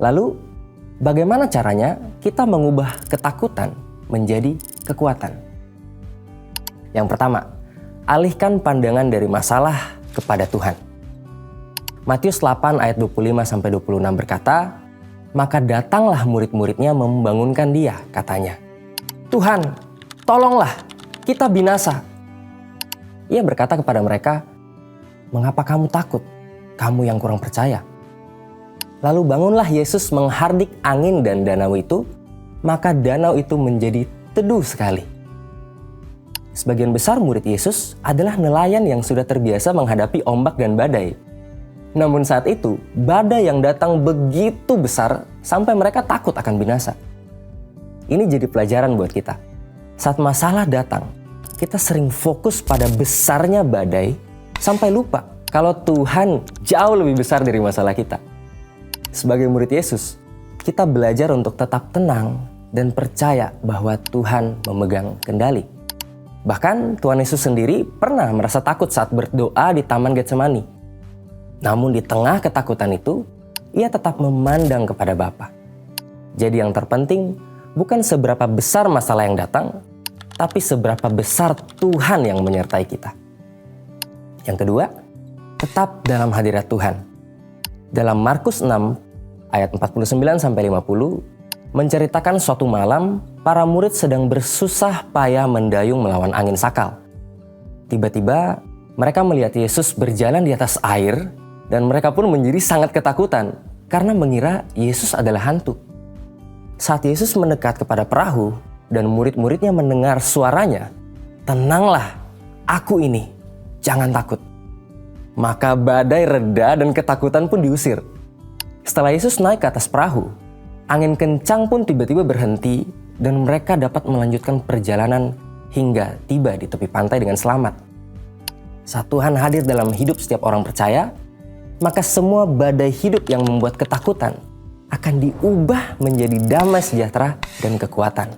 Lalu, bagaimana caranya kita mengubah ketakutan menjadi kekuatan? Yang pertama, alihkan pandangan dari masalah kepada Tuhan. Matius 8 ayat 25-26 berkata, "Maka datanglah murid-muridnya membangunkan dia," katanya. "Tuhan, tolonglah, kita binasa." Ia berkata kepada mereka, "Mengapa kamu takut? Kamu yang kurang percaya." Lalu bangunlah Yesus menghardik angin dan danau itu, maka danau itu menjadi teduh sekali. Sebagian besar murid Yesus adalah nelayan yang sudah terbiasa menghadapi ombak dan badai. Namun saat itu, badai yang datang begitu besar sampai mereka takut akan binasa. Ini jadi pelajaran buat kita. Saat masalah datang, kita sering fokus pada besarnya badai sampai lupa kalau Tuhan jauh lebih besar dari masalah kita. Sebagai murid Yesus, kita belajar untuk tetap tenang dan percaya bahwa Tuhan memegang kendali. Bahkan Tuhan Yesus sendiri pernah merasa takut saat berdoa di Taman Getsemani. Namun di tengah ketakutan itu, ia tetap memandang kepada Bapa. Jadi yang terpenting bukan seberapa besar masalah yang datang, tapi seberapa besar Tuhan yang menyertai kita. Yang kedua, tetap dalam hadirat Tuhan. Dalam Markus 6 ayat 49-50 menceritakan suatu malam para murid sedang bersusah payah mendayung melawan angin sakal. Tiba-tiba mereka melihat Yesus berjalan di atas air Dan mereka pun menjadi sangat ketakutan karena mengira Yesus adalah hantu. Saat Yesus mendekat kepada perahu dan murid-muridnya mendengar suaranya, "Tenanglah, aku ini, jangan takut." Maka badai reda dan ketakutan pun diusir. Setelah Yesus naik ke atas perahu, angin kencang pun tiba-tiba berhenti dan mereka dapat melanjutkan perjalanan hingga tiba di tepi pantai dengan selamat. Saat Tuhan hadir dalam hidup setiap orang percaya, maka semua badai hidup yang membuat ketakutan akan diubah menjadi damai sejahtera dan kekuatan.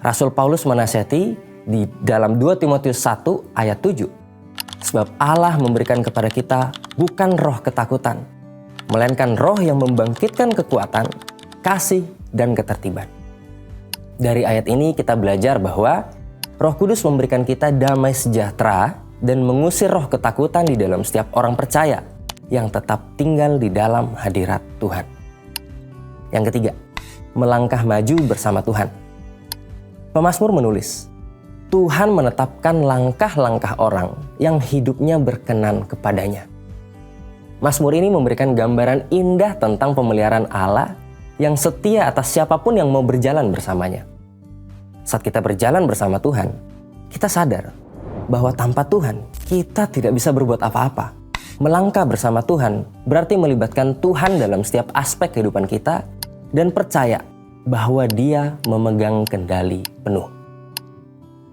Rasul Paulus menasihati di dalam 2 Timotius 1 ayat 7, sebab Allah memberikan kepada kita bukan roh ketakutan, melainkan roh yang membangkitkan kekuatan, kasih, dan ketertiban. Dari ayat ini kita belajar bahwa Roh Kudus memberikan kita damai sejahtera dan mengusir roh ketakutan di dalam setiap orang percaya yang tetap tinggal di dalam hadirat Tuhan. Yang ketiga, melangkah maju bersama Tuhan. Pemazmur menulis, Tuhan menetapkan langkah-langkah orang yang hidupnya berkenan kepadanya. Mazmur ini memberikan gambaran indah tentang pemeliharaan Allah yang setia atas siapapun yang mau berjalan bersamanya. Saat kita berjalan bersama Tuhan, kita sadar bahwa tanpa Tuhan kita tidak bisa berbuat apa-apa. Melangkah bersama Tuhan berarti melibatkan Tuhan dalam setiap aspek kehidupan kita dan percaya bahwa Dia memegang kendali penuh.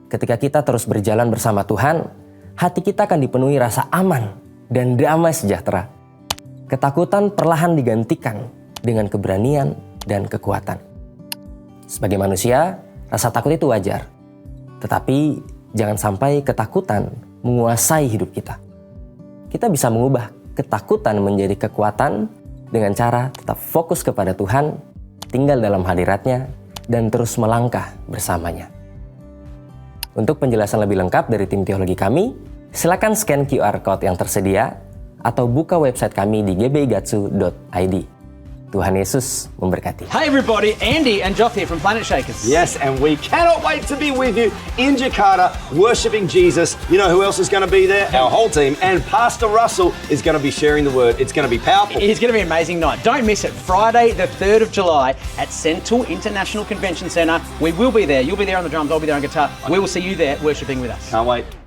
Ketika kita terus berjalan bersama Tuhan, hati kita akan dipenuhi rasa aman dan damai sejahtera. Ketakutan perlahan digantikan dengan keberanian dan kekuatan. Sebagai manusia, rasa takut itu wajar. Tetapi jangan sampai ketakutan menguasai hidup kita. Kita bisa mengubah ketakutan menjadi kekuatan dengan cara tetap fokus kepada Tuhan, tinggal dalam hadiratnya, dan terus melangkah bersamanya. Untuk penjelasan lebih lengkap dari tim teologi kami, silakan scan QR Code yang tersedia atau buka website kami di gbigatsu.id. Tuhan Yesus memberkati.
Hey everybody, Andy and Joff here from Planet Shakers.
Yes, and we cannot wait to be with you in Jakarta, worshipping Jesus. You know who else is going to be there? Our whole team. And Pastor Russell is going to be sharing the word. It's going to be powerful.
It's going to be an amazing night. Don't miss it. Friday, the 3rd of July at Central International Convention Centre. We will be there. You'll be there on the drums. I'll be there on guitar. We will see you there worshipping with us.
Can't wait.